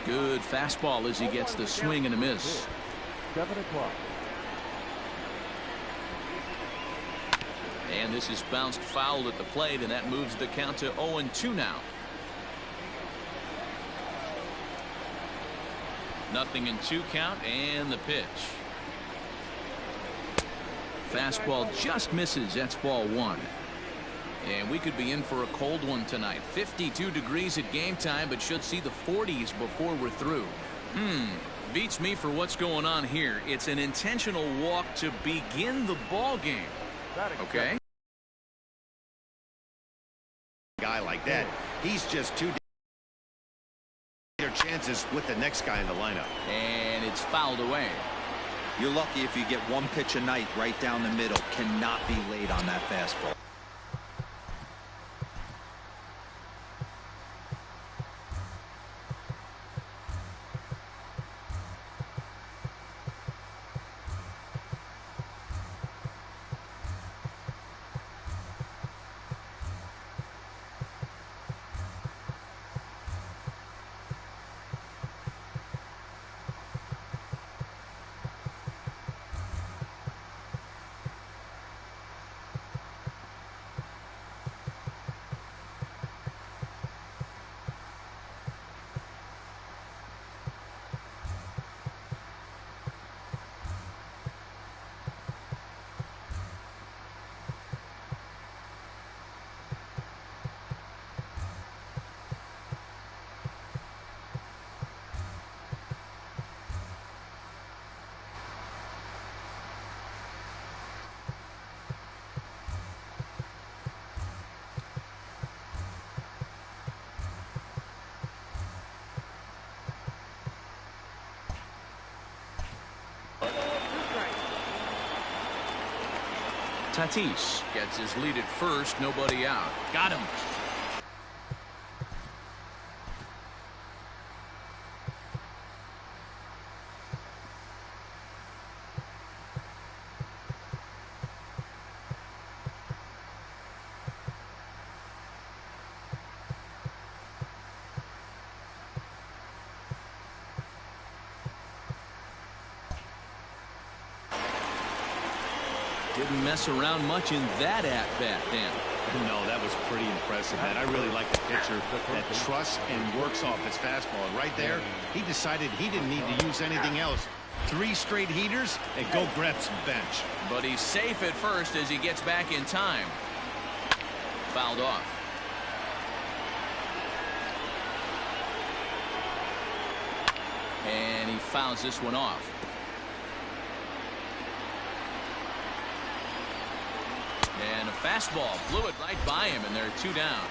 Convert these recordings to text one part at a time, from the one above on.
Good fastball as he gets the swing and a miss. 7 o'clock. And this is bounced foul at the plate, and that moves the count to 0-2 now. 0-2 count, and the pitch. Fastball just misses. That's ball one. And we could be in for a cold one tonight. 52 degrees at game time, but should see the 40s before we're through. Beats me for what's going on here. It's an intentional walk to begin the ball game. Okay. Guy like that, he's just too their chances with the next guy in the lineup. And it's fouled away. You're lucky if you get one pitch a night right down the middle. Cannot be late on that fastball. Tatis gets his lead at first. Nobody out. Got him. Didn't mess around much in that at-bat, Dan. No, that was pretty impressive, man. I really like the pitcher that trusts and works off his fastball. And right there, he decided he didn't need to use anything else. 3 straight heaters and go grab some bench. But he's safe at first as he gets back in time. Fouled off. And he fouls this one off. And a fastball blew it right by him, and they're 2 down.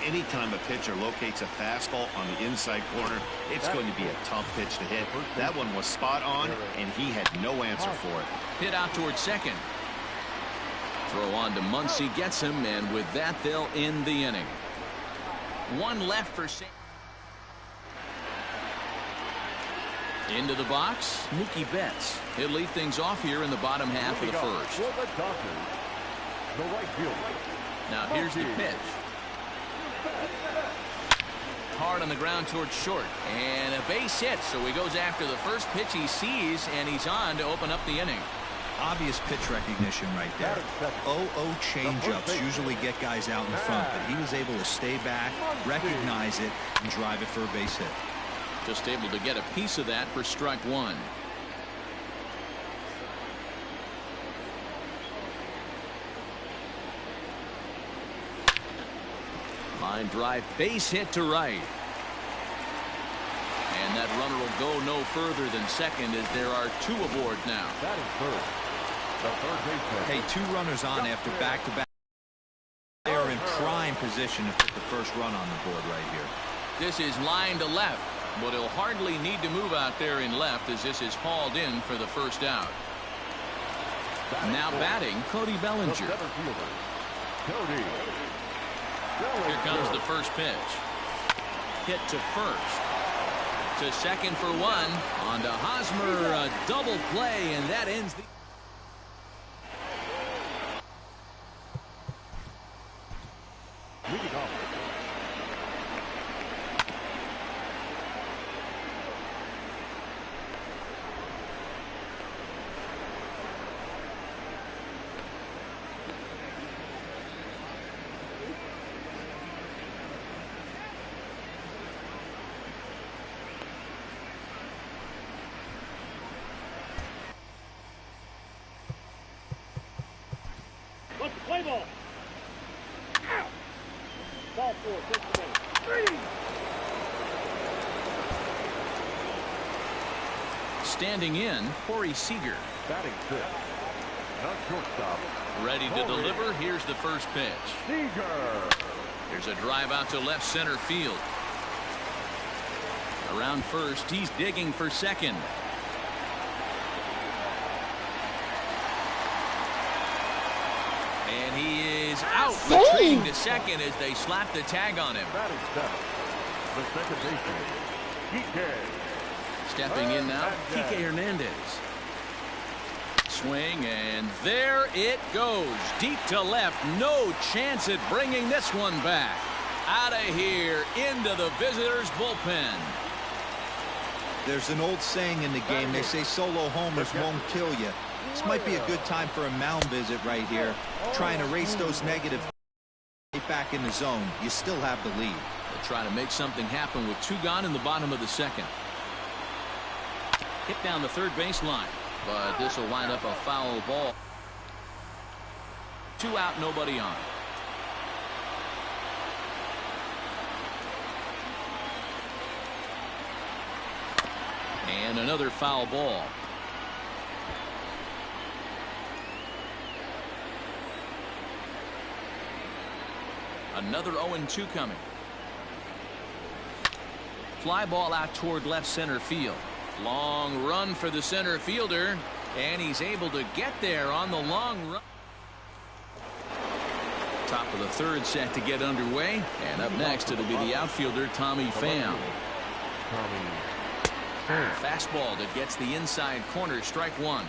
Anytime a pitcher locates a fastball on the inside corner, it's going to be a tough pitch to hit. That one was spot on, and he had no answer for it. Hit out towards second. Throw on to Muncy, gets him, and with that, they'll end the inning. 1 left for St. Into the box, Mookie Betts. He'll lead things off here in the bottom half of the first. The right fielder. Now here's the pitch. Hard on the ground towards short, and a base hit, so he goes after the first pitch he sees, and he's on to open up the inning. Obvious pitch recognition right there. 0-0 changeups usually get guys out in front, but he was able to stay back, recognize it, and drive it for a base hit. Just able to get a piece of that for strike one. Line drive, base hit to right. And that runner will go no further than second as there are 2 aboard now. That is third. The third baseman. Hey, 2 runners on after back-to-back. They are in prime position to put the first run on the board right here. This is line to left, but he'll hardly need to move out there in left as this is hauled in for the first out. Now batting, Cody Bellinger. Cody. Here comes the first pitch. Hit to first. To second for 1. On to Hosmer, a double play, and that ends the... Standing in, Corey Seager. Batting fifth. Not shortstop. Ready to deliver. Here's the first pitch. Seager. There's a drive out to left center field. Around first, he's digging for second. And he is out, retreating to second as they slap the tag on him. Batting seventh. The second baseman. Kike. Stepping in now, Kike Hernandez. Swing, and there it goes. Deep to left. No chance at bringing this one back. Out of here, into the visitors' bullpen. There's an old saying in the game. They say solo homers won't kill you. This might be a good time for a mound visit right here. Try and erase those negative. Back in the zone. You still have the lead. They'll try to make something happen with 2 gone in the bottom of the second. Hit down the third baseline, but this will wind up a foul ball. 2 out, nobody on. And another foul ball. Another 0-2 coming. Fly ball out toward left center field. Long run for the center fielder, and he's able to get there on the long run. Top of the third set to get underway, and up next it'll be the outfielder Tommy Pham. Fastball that gets the inside corner, strike 1.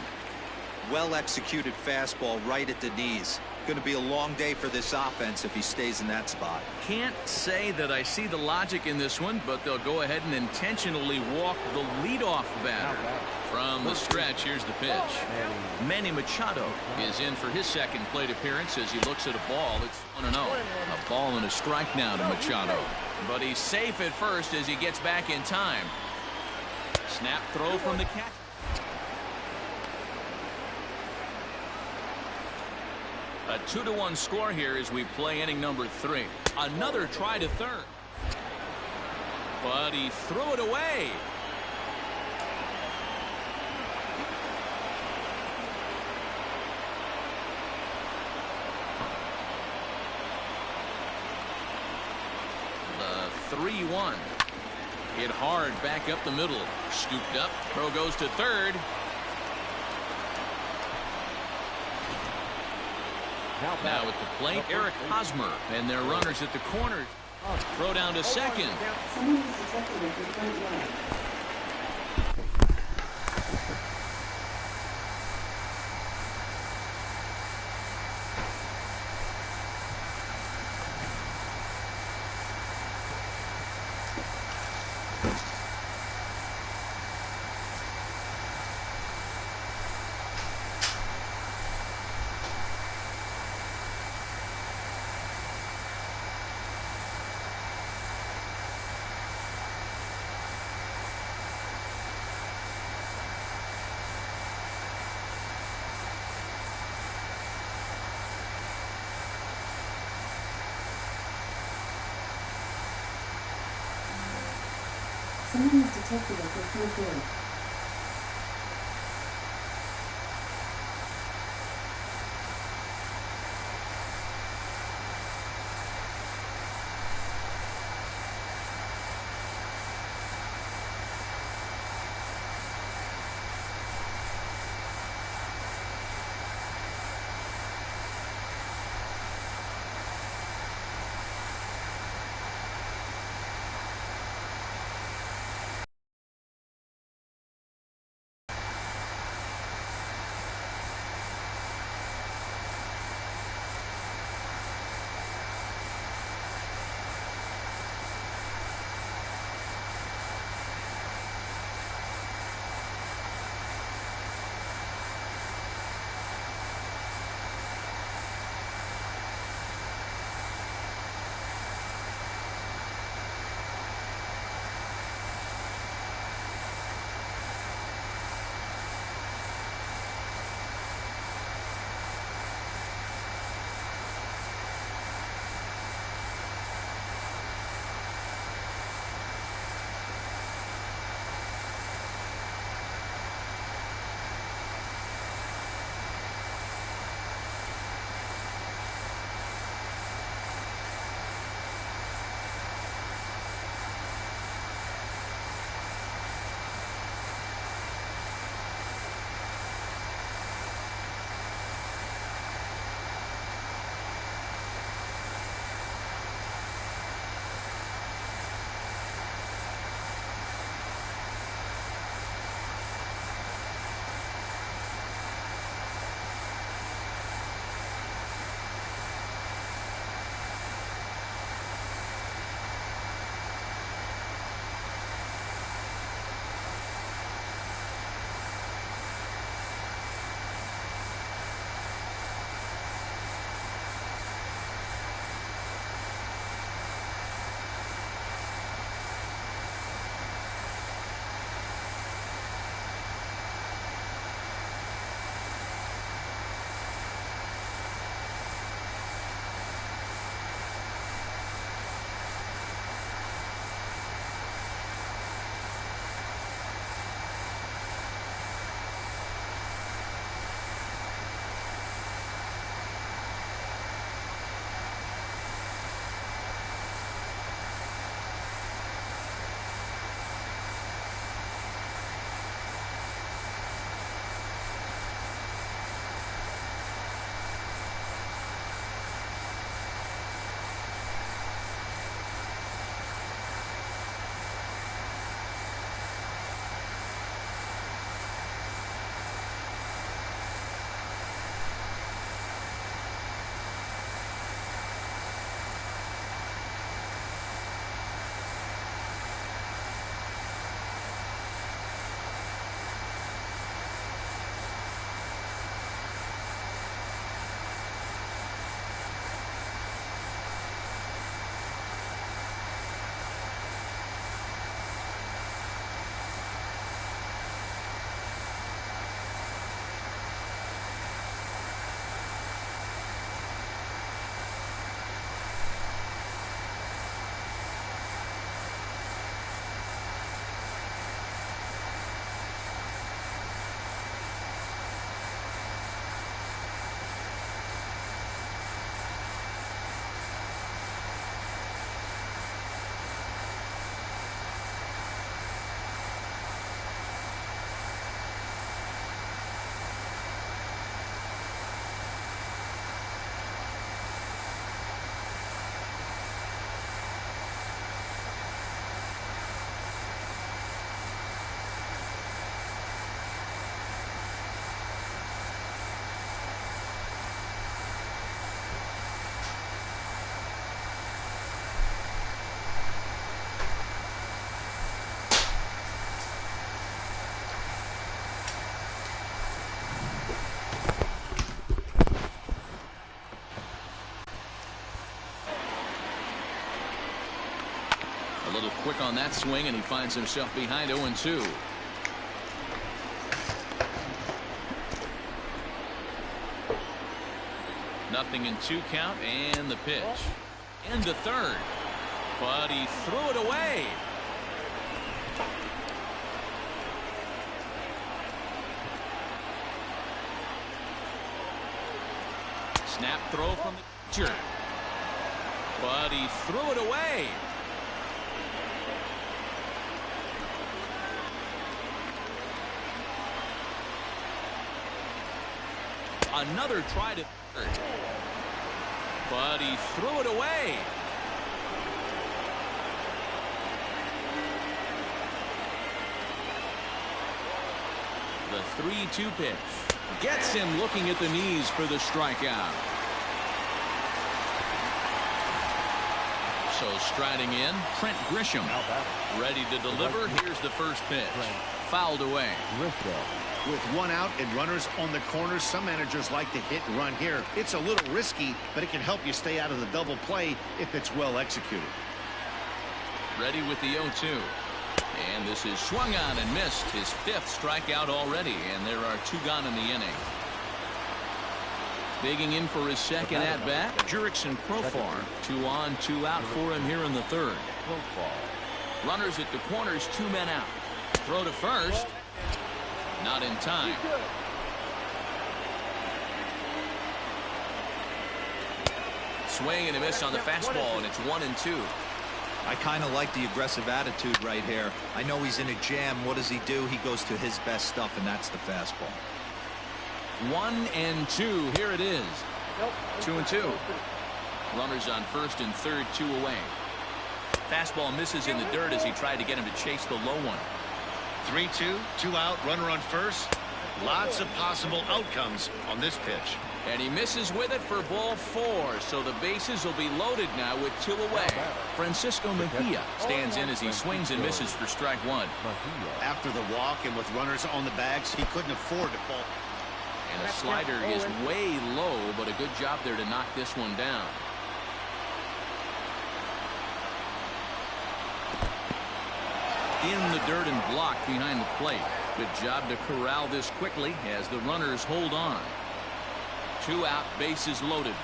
Well executed fastball right at the knees. Going to be a long day for this offense if he stays in that spot. Can't say that I see the logic in this one, but they'll go ahead and intentionally walk the leadoff batter. From the stretch, here's the pitch. Manny Machado is in for his second plate appearance as he looks at a ball. It's 1-0. A ball and a strike now to Machado. But he's safe at first as he gets back in time. Snap throw from the catcher. A 2-1 score here as we play inning number 3. Another try to third. But he threw it away. The 3-1. Hit hard back up the middle. Scooped up. Throw goes to third. Now at the plate, Eric Hosmer, and their runners at the corners. Throw down to second. Someone has detected a good on that swing, and he finds himself behind 0-2. Nothing in 2 count, and the pitch. Into third. But he threw it away. Snap throw from the pitcher. But he threw it away. Another try to third. But he threw it away. The 3-2 pitch. Gets him looking at the knees for the strikeout. So striding in, Trent Grisham. Ready to deliver. Here's the first pitch. Fouled away. With 1 out and runners on the corners, some managers like to hit and run here. It's a little risky, but it can help you stay out of the double play if it's well executed. Ready with the 0-2. And this is swung on and missed. His 5th strikeout already, and there are 2 gone in the inning. Digging in for his second at-bat, Jurickson Profar. 2 on, 2 out for him here in the 3rd. Runners at the corners, 2 men out. Throw to first. Not in time. Swing and a miss on the fastball, and it's 1-2. I kind of like the aggressive attitude right here. I know he's in a jam. What does he do? He goes to his best stuff, and that's the fastball. 1-2. Here it is. 2-2. Runners on first and third, 2 away. Fastball misses in the dirt as he tried to get him to chase the low one. 3-2, 2 out, runner on first. Lots of possible outcomes on this pitch. And he misses with it for ball 4, so the bases will be loaded now with 2 away. Francisco Mejia stands in as he swings and misses for strike 1. After the walk and with runners on the bags, he couldn't afford to fall. And the slider is way low, but a good job there to knock this one down. In the dirt and blocked behind the plate. Good job to corral this quickly as the runners hold on. 2 out, bases loaded.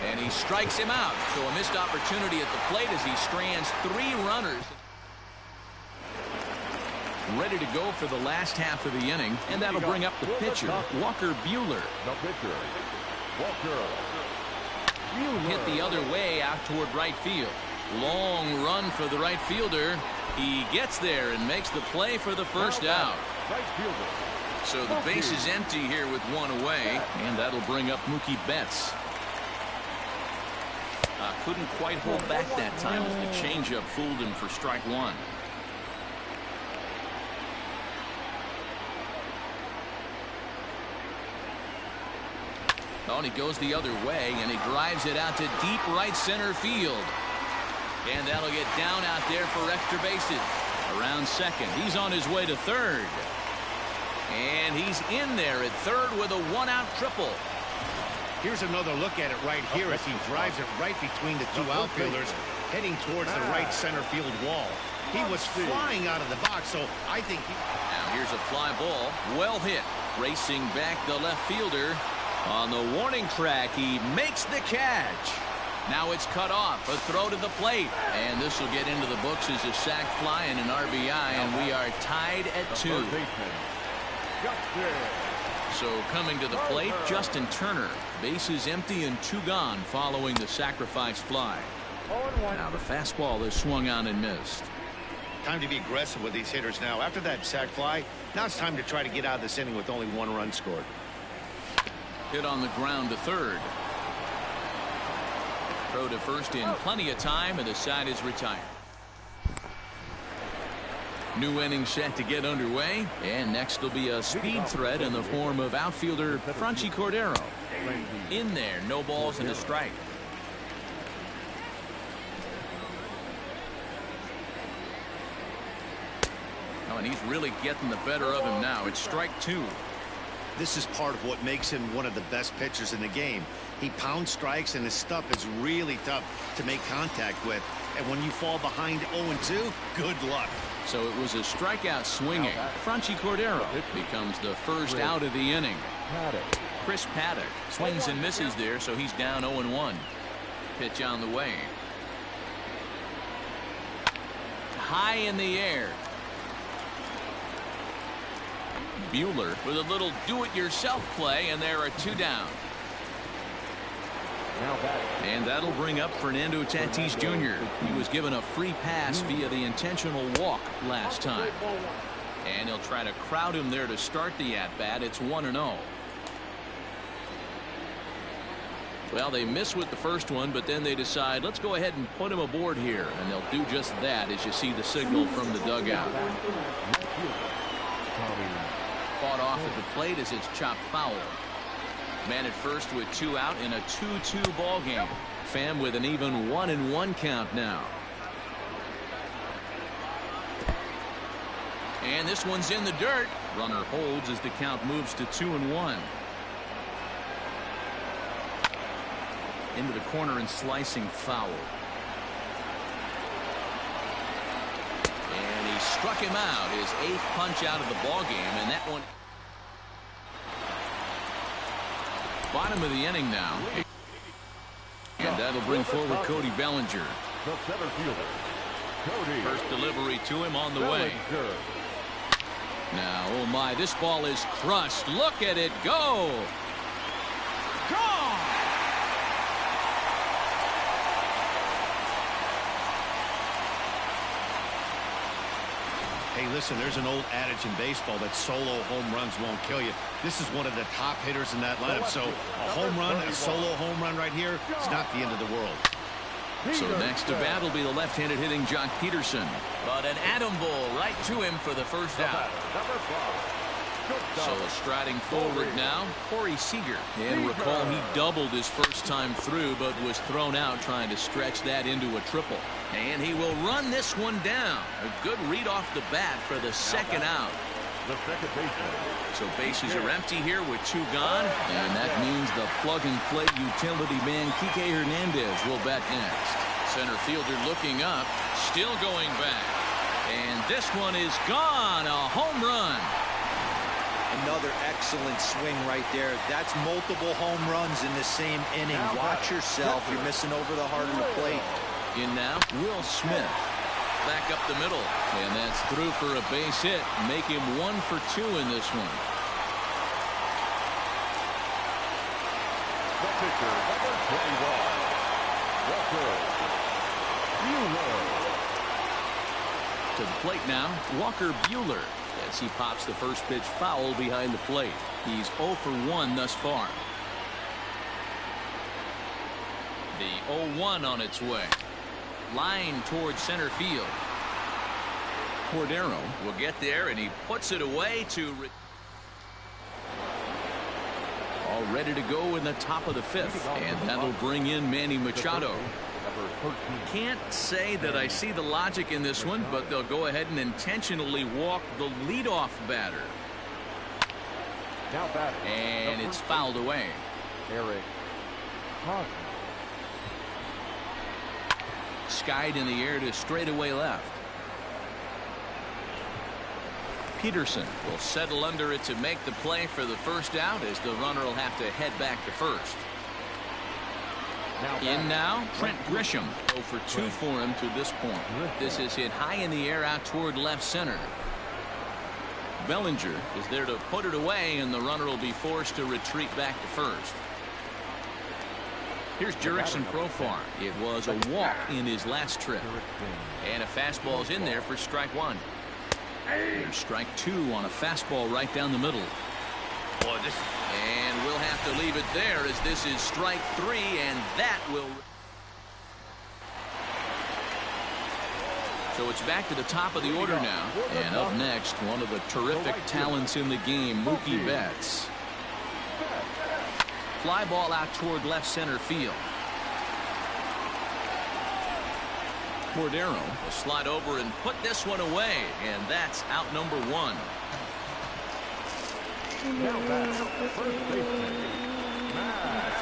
And he strikes him out. So a missed opportunity at the plate as he strands 3 runners. Ready to go for the last half of the inning, and that'll bring up the pitcher, Walker Buehler. Hit the other way out toward right field. Long run for the right fielder. He gets there and makes the play for the first out. So the base is empty here with 1 away, and that'll bring up Mookie Betts. Couldn't quite hold back that time as the changeup fooled him for strike 1. Oh, and he goes the other way, and he drives it out to deep right center field. And that'll get down out there for extra bases. Around second. He's on his way to third. And he's in there at third with a 1-out triple. Here's another look at it right here as he drives it right between the 2 outfielders, heading towards the right center field wall. He was flying out of the box, so I think Now here's a fly ball. Well hit. Racing back the left fielder. On the warning track, he makes the catch. Now it's cut off. A throw to the plate. And this will get into the books as a sac fly and an RBI, and we are tied at 2. So coming to the plate, Justin Turner. Bases empty and 2 gone following the sacrifice fly. Now the fastball is swung on and missed. time to be aggressive with these hitters now. After that sac fly, now it's time to try to get out of this inning with only 1 run scored. Hit on the ground to third. Throw to first in plenty of time, and the side is retired. New inning set to get underway, and next will be a speed threat in the form of outfielder Franchy Cordero. In there, no balls and a strike. Oh, and he's really getting the better of him now. It's strike 2. This is part of what makes him one of the best pitchers in the game. He pounds strikes, and his stuff is really tough to make contact with. And when you fall behind 0-2, good luck. So it was a strikeout swinging. Franchy Cordero becomes the first out of the inning. Chris Paddock swings and misses there, so he's down 0-1. Pitch on the way. High in the air. Buehler with a little do-it-yourself play, and there are 2 down. And that'll bring up Fernando Tatis Jr. He was given a free pass via the intentional walk last time. And he'll try to crowd him there to start the at-bat. It's 1-0. Well, they miss with the first one, but then they decide, let's go ahead and put him aboard here. And they'll do just that as you see the signal from the dugout. Fought off at the plate as it's chopped foul. Man at first with 2 out in a 2-2 ball game. Pham with an even 1-1 count now. And this one's in the dirt. Runner holds as the count moves to 2-1. Into the corner and slicing foul. And he struck him out, his 8th punch out of the ball game, and that one. Bottom of the inning now. And that'll bring forward Cody Bellinger. The center fielder, Cody. First delivery to him on the way. Now, oh my, this ball is crushed. Look at it go. Gone. Hey, listen, there's an old adage in baseball that solo home runs won't kill you. This is one of the top hitters in that lineup. So a home run, a solo home run right here, it's not the end of the world. So next to bat will be the left-handed hitting Jock Peterson. But an atom ball right to him for the first out. So striding forward now, Corey Seager. And recall he doubled his first time through, but was thrown out trying to stretch that into a triple. And he will run this one down. A good read off the bat for the second out. So bases are empty here with 2 gone. And that means the plug-and-play utility man Kike Hernandez will bat next. Center fielder looking up, still going back. And this one is gone. A home run. Another excellent swing right there. That's multiple home runs in the same inning. Watch yourself. You're missing over the heart of the plate. In now, Will Smith. Back up the middle. And that's through for a base hit. Make him 1 for 2 in this one. The pitcher, number 21, Walker Buehler. To the plate now, Walker Buehler. As he pops the first pitch foul behind the plate. He's 0 for 1 thus far. The 0-1 on its way. Line towards center field. Cordero will get there, and he puts it away to. All ready to go in the top of the 5th, and that'll bring in Manny Machado. Can't say that I see the logic in this one, but they'll go ahead and intentionally walk the leadoff batter. And it's fouled away. Skied in the air to straightaway left. Peterson will settle under it to make the play for the first out, as the runner will have to head back to first. In now, Trent Grisham. 0 for 2 for him to this point. This is hit high in the air out toward left center. Bellinger is there to put it away, and the runner will be forced to retreat back to first. Here's Jurickson Profar. It was a walk in his last trip. And a fastball's in there for strike 1. There's strike 2 on a fastball right down the middle. Boy, this. And we'll have to leave it there, as this is strike 3, and that will. So it's back to the top of the order now. And up next, one of the terrific talents in the game, Mookie Betts. Fly ball out toward left center field. Cordero will slide over and put this one away, and that's out number 1. Now back, first baseman, Matt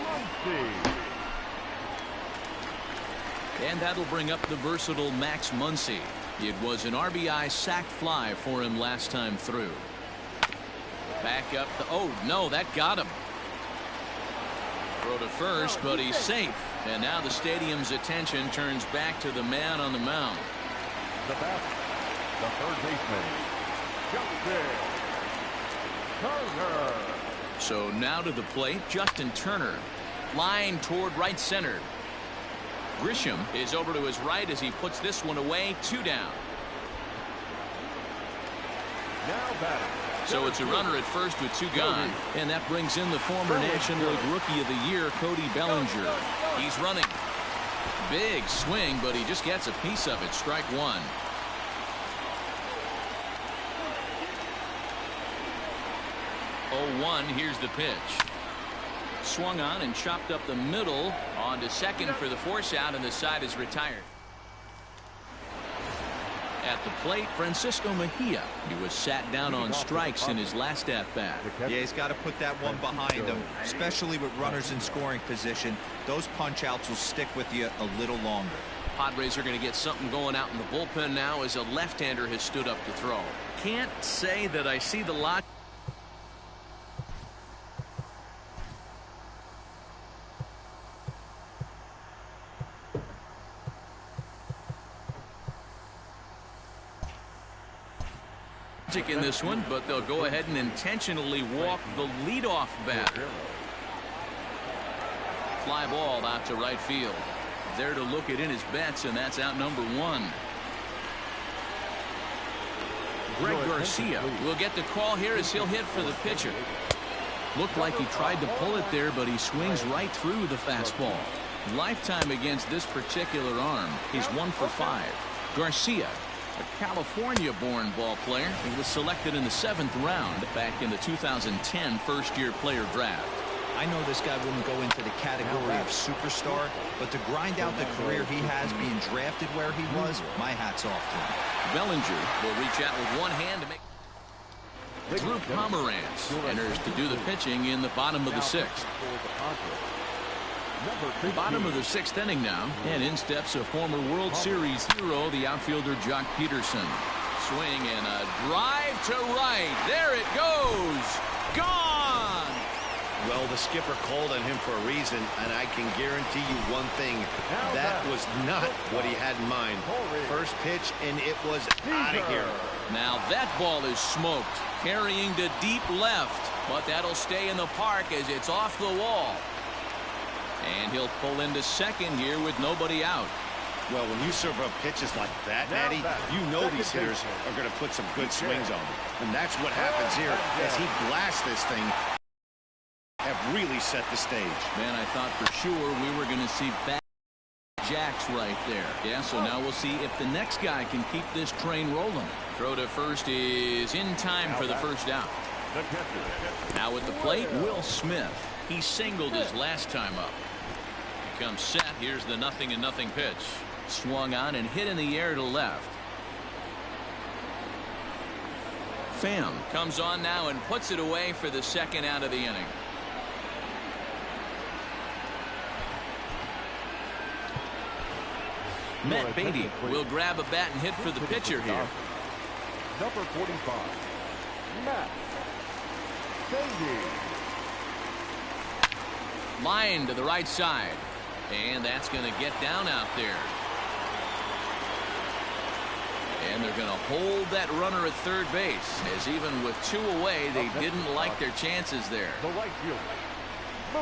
Muncy. And that'll bring up the versatile Max Muncy. It was an RBI sac fly for him last time through. Back up the, oh no, that got him. Throw to first, but he's safe. And now the stadium's attention turns back to the man on the mound. The bat, the third baseman, Justin Turner. So now to the plate, Justin Turner. Line toward right center. Grisham is over to his right as he puts this one away. 2 down. Now batting. So it's a runner at first with 2 gone. And that brings in the former National League Rookie of the Year, Cody Bellinger. He's running. Big swing, but he just gets a piece of it. Strike 1. Oh, 1. Here's the pitch. Swung on and chopped up the middle. On to second for the force out, and the side is retired. At the plate, Francisco Mejia. He was sat down on strikes in his last at-bat. Yeah, he's got to put that one behind him, especially with runners in scoring position. Those punch-outs will stick with you a little longer. Padres are going to get something going out in the bullpen now as a left-hander has stood up to throw. Can't say that I see the logic. In this one, but they'll go ahead and intentionally walk the leadoff batter. Fly ball out to right field. There to look it in his bets, and that's out number 1. Greg Garcia will get the call here as he'll hit for the pitcher. Looked like he tried to pull it there, but he swings right through the fastball. Lifetime against this particular arm. He's 1 for 5. Garcia, a California-born ball player. He was selected in the 7th round back in the 2010 first-year player draft. I know this guy wouldn't go into the category of superstar, but to grind out the career he has being drafted where he was, my hat's off to him. Bellinger will reach out with one hand to make. Drew Pomeranz enters to do the pitching in the bottom of the 6th. Bottom of the 6th inning now, and in steps a former World Series hero, the outfielder Jock Peterson. Swing and a drive to right. There it goes. Gone. Well, the skipper called on him for a reason, and I can guarantee you one thing. That was not what he had in mind. First pitch, and it was out of here. Now that ball is smoked, carrying to deep left, but that'll stay in the park as it's off the wall. And he'll pull into second here with nobody out. Well, when you serve up pitches like that, Natty, you know these hitters are going to put some good swings on them. And that's what happens here as he blasts this thing. Have really set the stage. Man, I thought for sure we were going to see bad jacks right there. Yeah, so now we'll see if the next guy can keep this train rolling. Throw to first is in time for the first out. Now at the plate, Will Smith. He singled his last time up. He comes set. Here's the 0-0 pitch. Swung on and hit in the air to left. Pham comes on now and puts it away for the second out of the inning. Matt Beatty will grab a bat and hit for the pitcher here. Number 45, Matt Beatty. Line to the right side, and that's going to get down out there. And they're going to hold that runner at third base, as even with 2 away, they didn't like their chances there. The right fielder.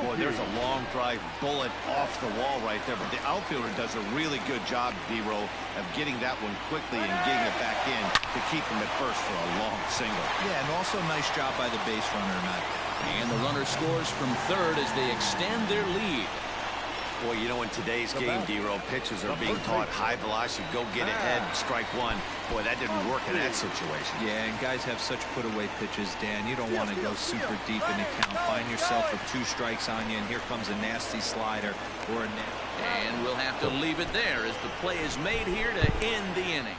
Boy, there's a long drive bullet off the wall right there, but the outfielder does a really good job, D-Row, of getting that one quickly and getting it back in to keep him at first for a long single. Yeah, and also nice job by the base runner, Matt. And the runner scores from third as they extend their lead. Boy, you know, in today's game, D-Row, pitchers are being taught high velocity, go get ahead, strike one. Boy, that didn't work in that situation. Yeah, and guys have such put-away pitches, Dan. You don't want to go super deep in the count. Find yourself with 2 strikes on you, and here comes a nasty slider or a... And we'll have to leave it there as the play is made here to end the inning.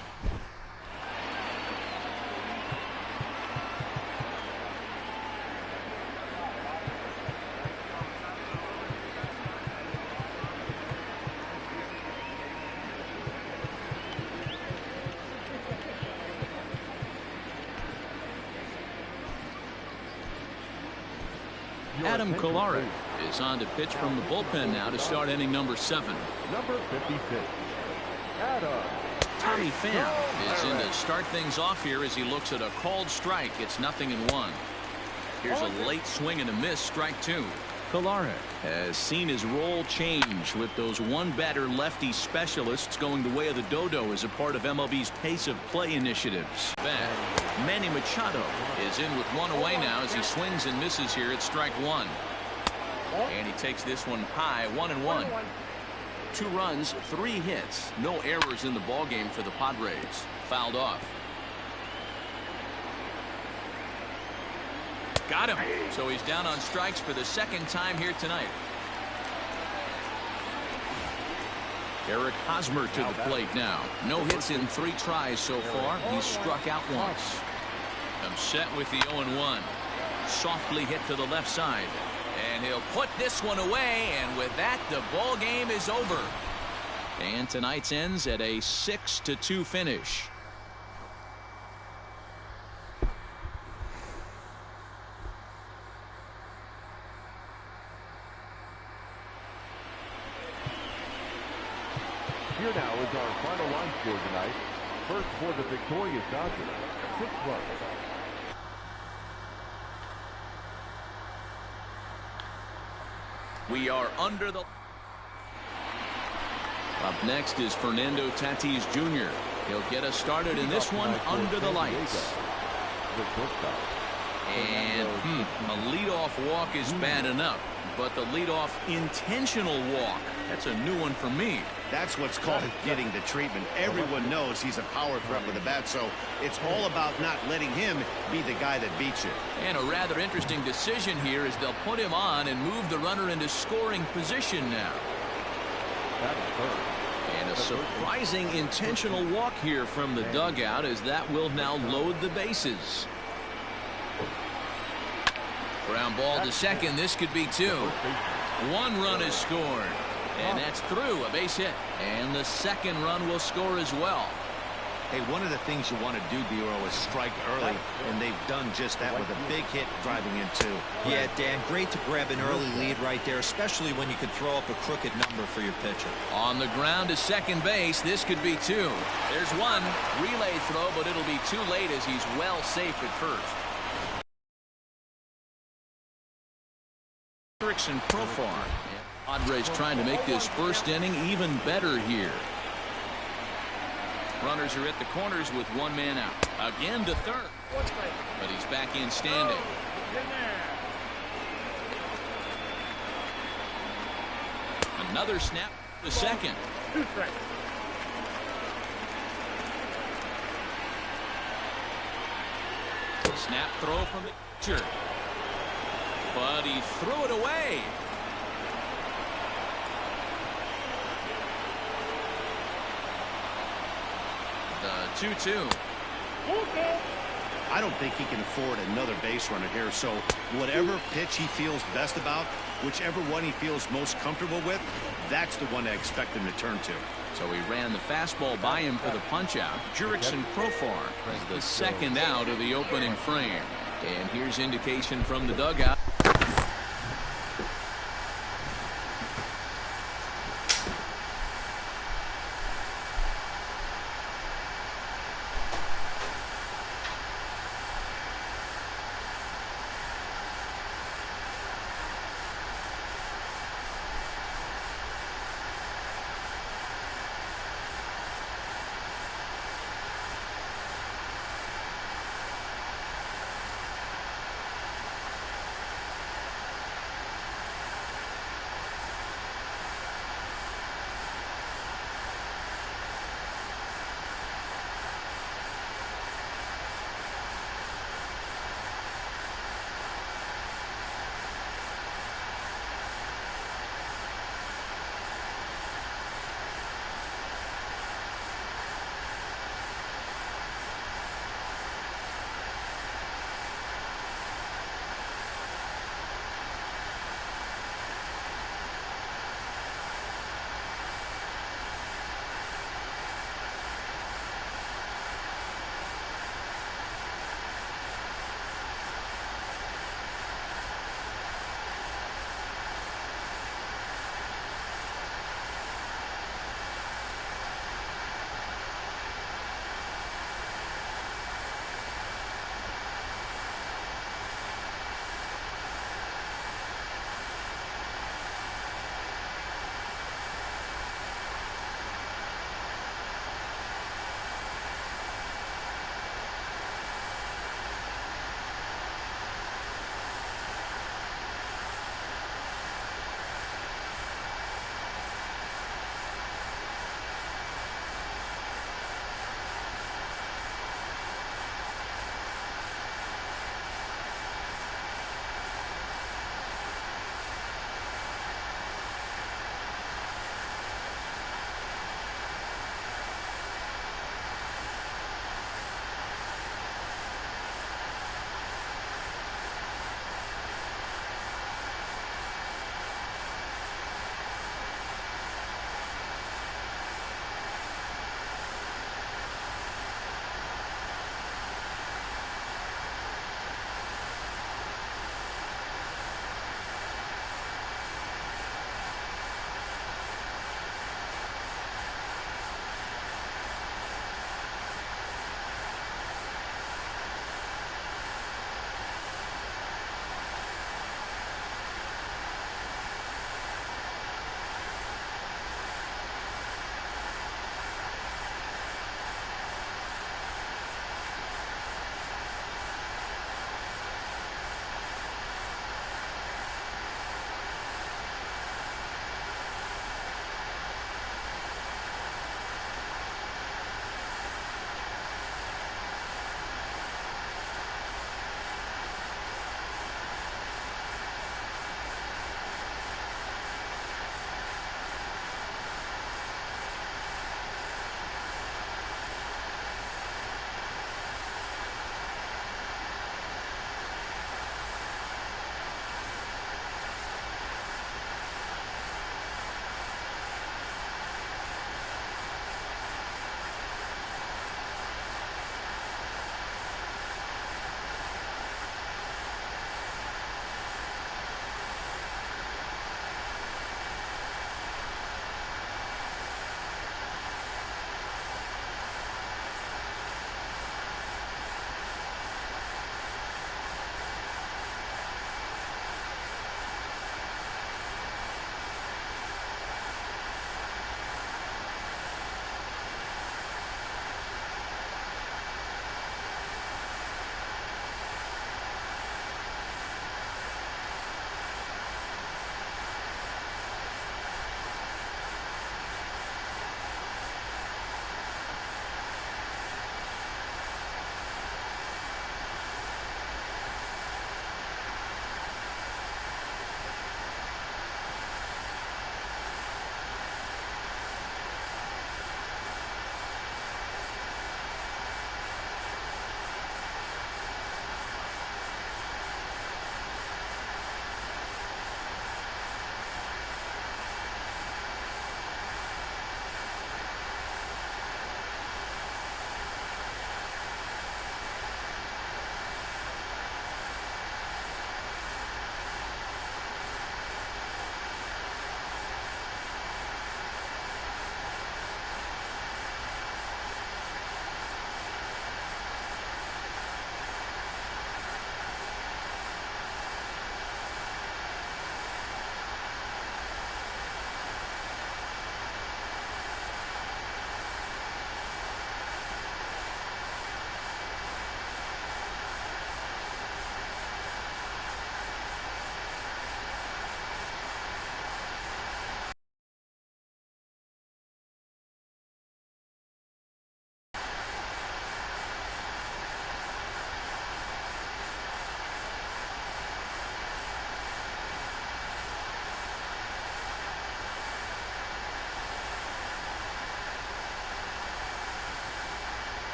Adam Kolarek is on to pitch from the bullpen now to start inning number 7. Number 56. Adam. Tommy Pham is in to start things off here as he looks at a called strike. It's 0-1. Here's a late swing and a miss, strike 2. Kolarek has seen his role change with those one-batter lefty specialists going the way of the dodo as a part of MLB's pace of play initiatives. Manny Machado is in with one away now as he swings and misses here at strike 1. And he takes this one high, 1-1. 2 runs, 3 hits, no errors in the ballgame for the Padres. Fouled off. Got him. So he's down on strikes for the second time here tonight. Eric Hosmer to the plate now. No hits in 3 tries so far. He's struck out once. I'm set with the 0-1. Softly hit to the left side. And he'll put this one away. And with that, the ball game is over. And tonight's ends at a 6-2 finish. Here now is our final line score tonight. First for the victorious Dodgers, 6 runs. We are under the... Up next is Fernando Tatis Jr. He'll get us started in this one under the lights. And a leadoff walk is bad enough, but the leadoff intentional walk, that's a new one for me. That's what's called getting the treatment. Everyone knows he's a power threat with a bat, so it's all about not letting him be the guy that beats you. And a rather interesting decision here is they'll put him on and move the runner into scoring position now. And a surprising intentional walk here from the dugout as that will now load the bases. Ground ball to second. This could be 2. 1 run is scored. And that's through, a base hit. And the second run will score as well. Hey, one of the things you want to do, Bureau, is strike early, and they've done just that with a big hit driving in 2. Yeah, Dan, great to grab an early lead right there, especially when you could throw up a crooked number for your pitcher. On the ground to second base, this could be 2. There's 1 relay throw, but it'll be too late as he's well safe at first. And Profar. Padres trying to make this first inning even better here. Runners are at the corners with 1 man out. Again to third. But he's back in standing. Another snap to second. Snap throw from the pitcher. But he threw it away. The 2-2. I don't think he can afford another base runner here, so whatever pitch he feels best about, whichever one he feels most comfortable with, that's the one I expect him to turn to. So he ran the fastball by him for the punch-out. Jurickson Profar is the second out of the opening frame. And here's indication from the dugout.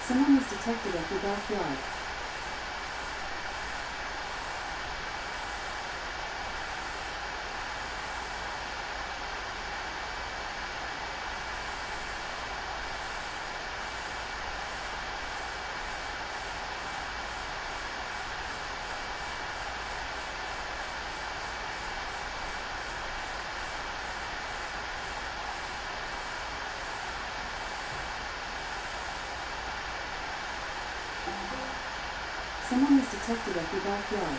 Someone is detected at your backyard. Someone is detected at your backyard.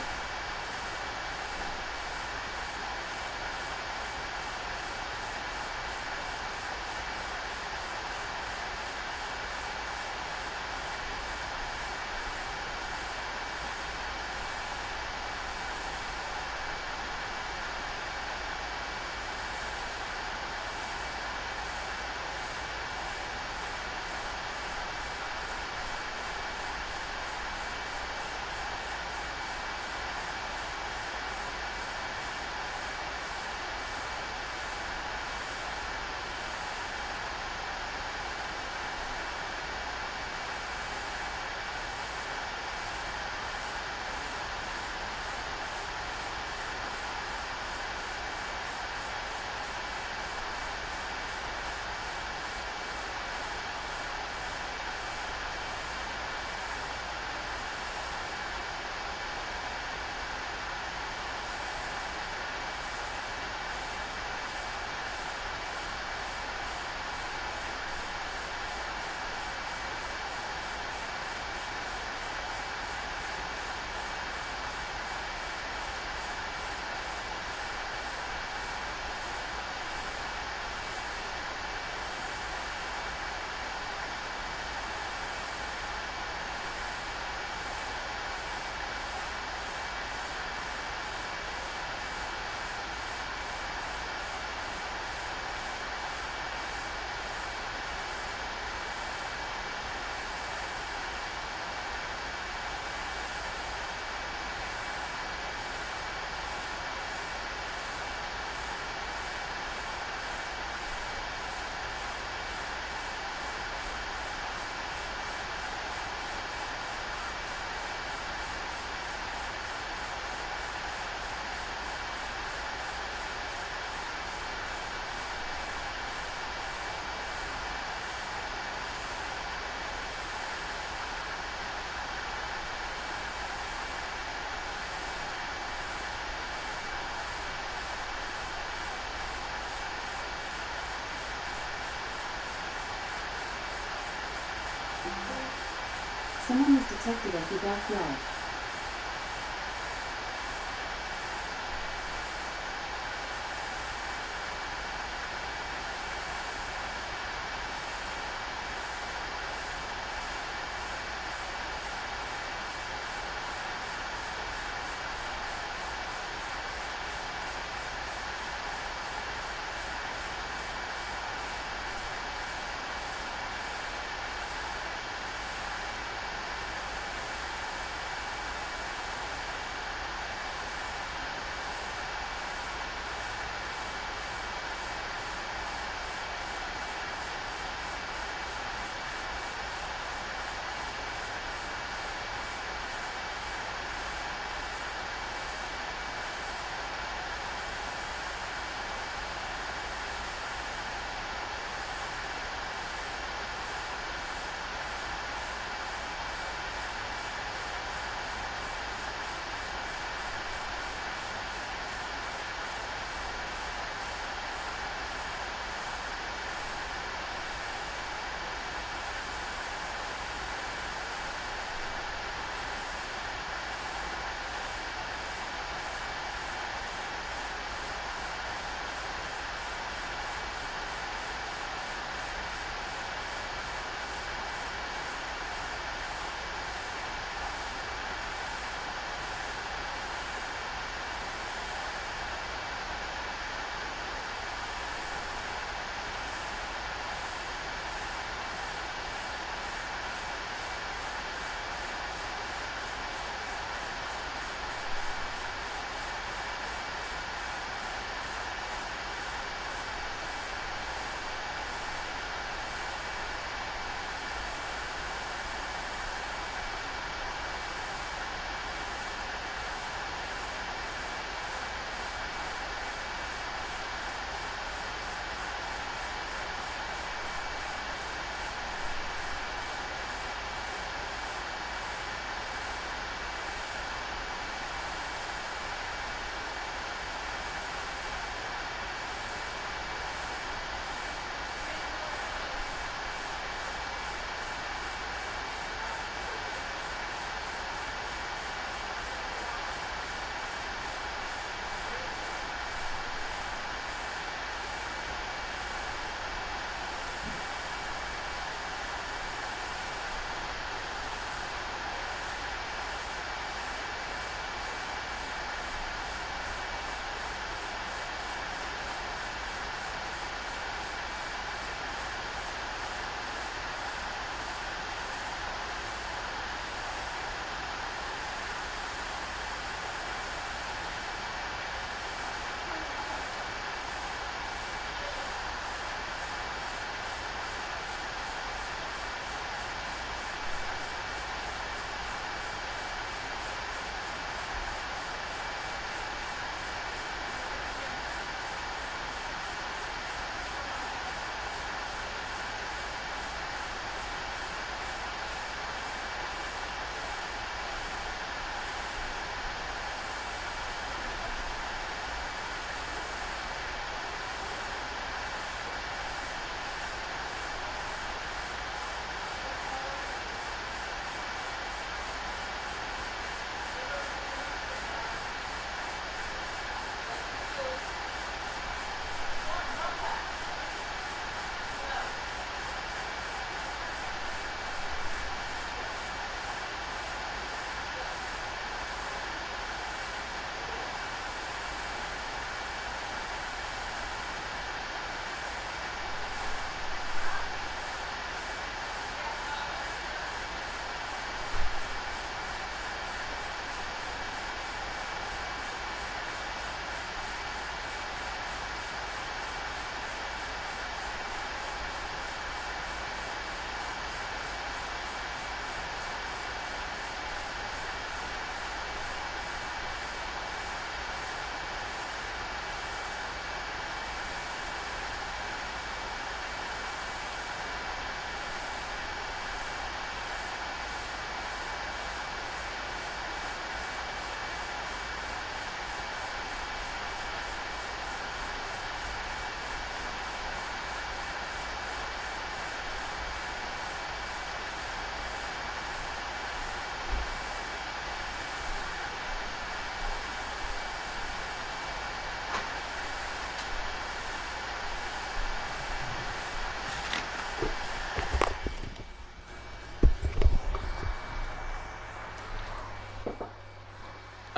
Someone is detected at your backyard.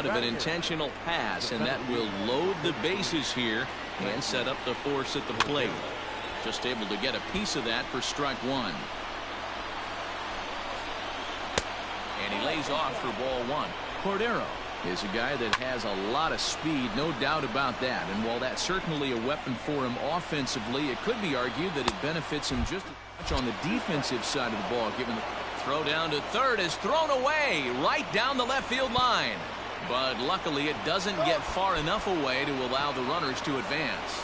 Out of an intentional pass, and that will load the bases here and set up the force at the plate. Just able to get a piece of that for strike one. And he lays off for ball one. Cordero is a guy that has a lot of speed, no doubt about that. And while that's certainly a weapon for him offensively, it could be argued that it benefits him just as much on the defensive side of the ball, given the throw down to third is thrown away right down the left field line. But luckily it doesn't get far enough away to allow the runners to advance.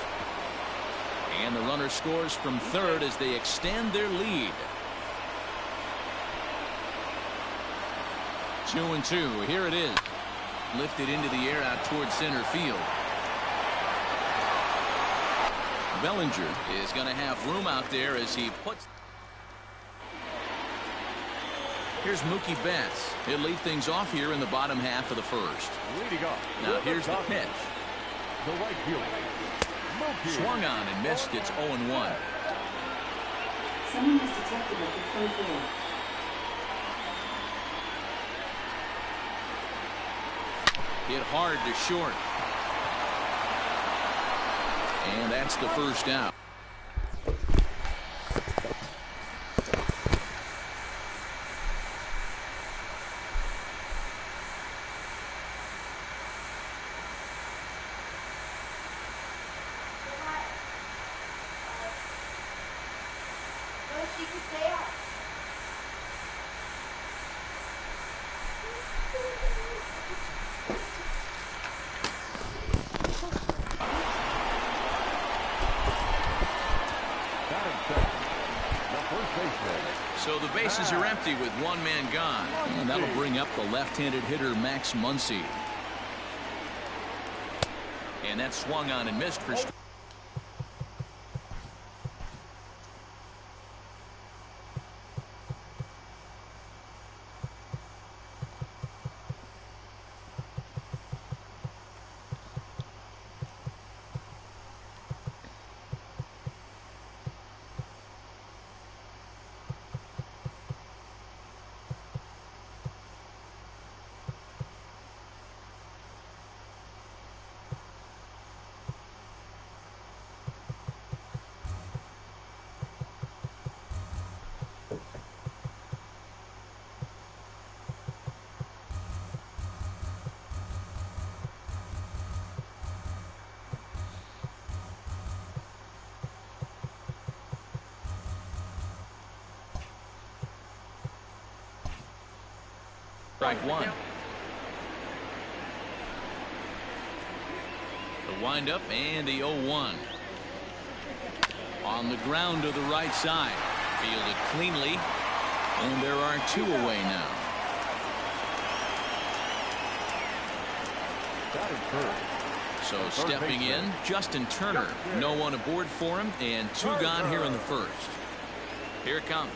And the runner scores from third as they extend their lead. 2-2. Here it is. Lifted into the air out towards center field. Bellinger is going to have room out there as he puts. Here's Mookie Betts. He'll lead things off here in the bottom half of the first. Now here's the pitch. The right fielder, Mookie. Swung on and missed. It's 0-1. Someone is detected at the front door. Hit hard to short. And that's the first out. So the bases are empty with one man gone. And that'll bring up the left-handed hitter Max Muncy. And that swung on and missed for. Strike one. The windup and the 0-1. On the ground to the right side. Fielded cleanly. And there are two away now. So stepping in, Justin Turner. No one aboard for him, and two gone here in the first. Here it comes.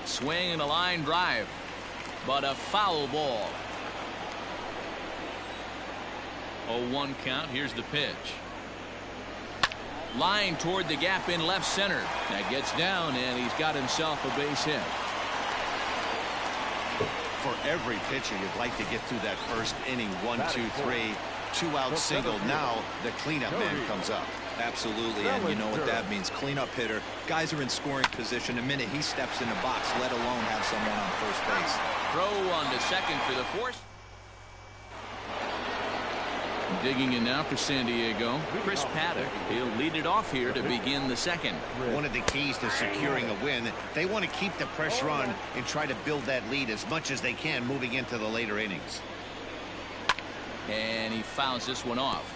Swing and a line drive. But a foul ball. 0-1 count. Here's the pitch. Line toward the gap in left center. That gets down, and he's got himself a base hit. For every pitcher, you'd like to get through that first inning. 1, 2, 3. 2-out single. Now the cleanup man comes up. Absolutely, and you know what that means. Cleanup hitter. Guys are in scoring position the minute he steps in the box, let alone have someone on first base. Throw on to second for the force. Digging in now for San Diego, Chris Paddock. He'll lead it off here to begin the second. One of the keys to securing a win, they want to keep the pressure on and try to build that lead as much as they can moving into the later innings. And he fouls this one off.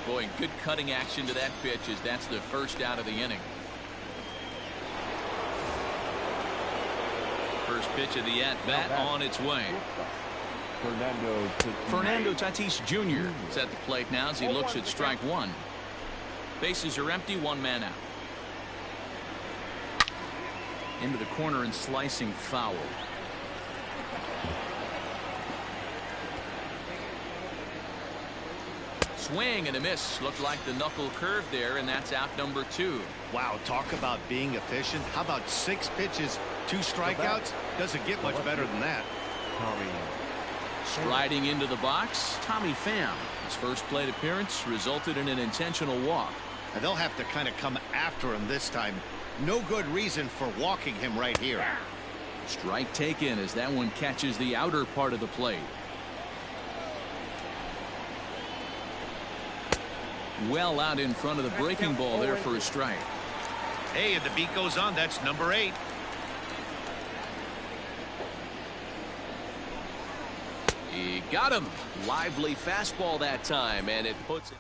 Boy, good cutting action to that pitch as that's the first out of the inning. First pitch of the at-bat on its way. Fernando Tatis Jr. is at the plate now as he looks at strike one. Bases are empty, one man out. Into the corner and slicing foul. swing and a miss. Looked like the knuckle curve there, and that's out number 2. Wow, talk about being efficient. How about 6 pitches, 2 strikeouts? Doesn't get much better than that. Striding into the box, Tommy Pham. His first plate appearance resulted in an intentional walk. And they'll have to kind of come after him this time. No good reason for walking him right here. Strike taken as that one catches the outer part of the plate. Well out in front of the breaking ball there for a strike. Hey, and the beat goes on. That's number 8. He got him. Lively fastball that time, and it puts it.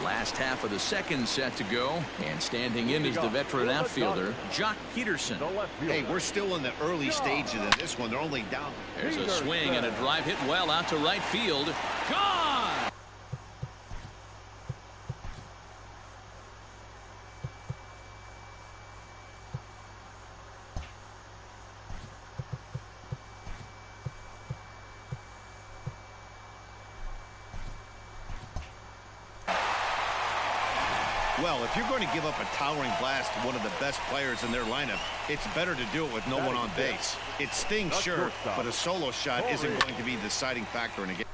Last half of the second set to go, and standing in is the veteran outfielder, Jock Peterson. Hey, we're still in the early stages of this one. They're only down. There's a swing and a drive hit well out to right field. Gone! Well, if you're going to give up a towering blast to one of the best players in their lineup, it's better to do it with no one on base. It stings, sure, but a solo shot isn't going to be the deciding factor in a game.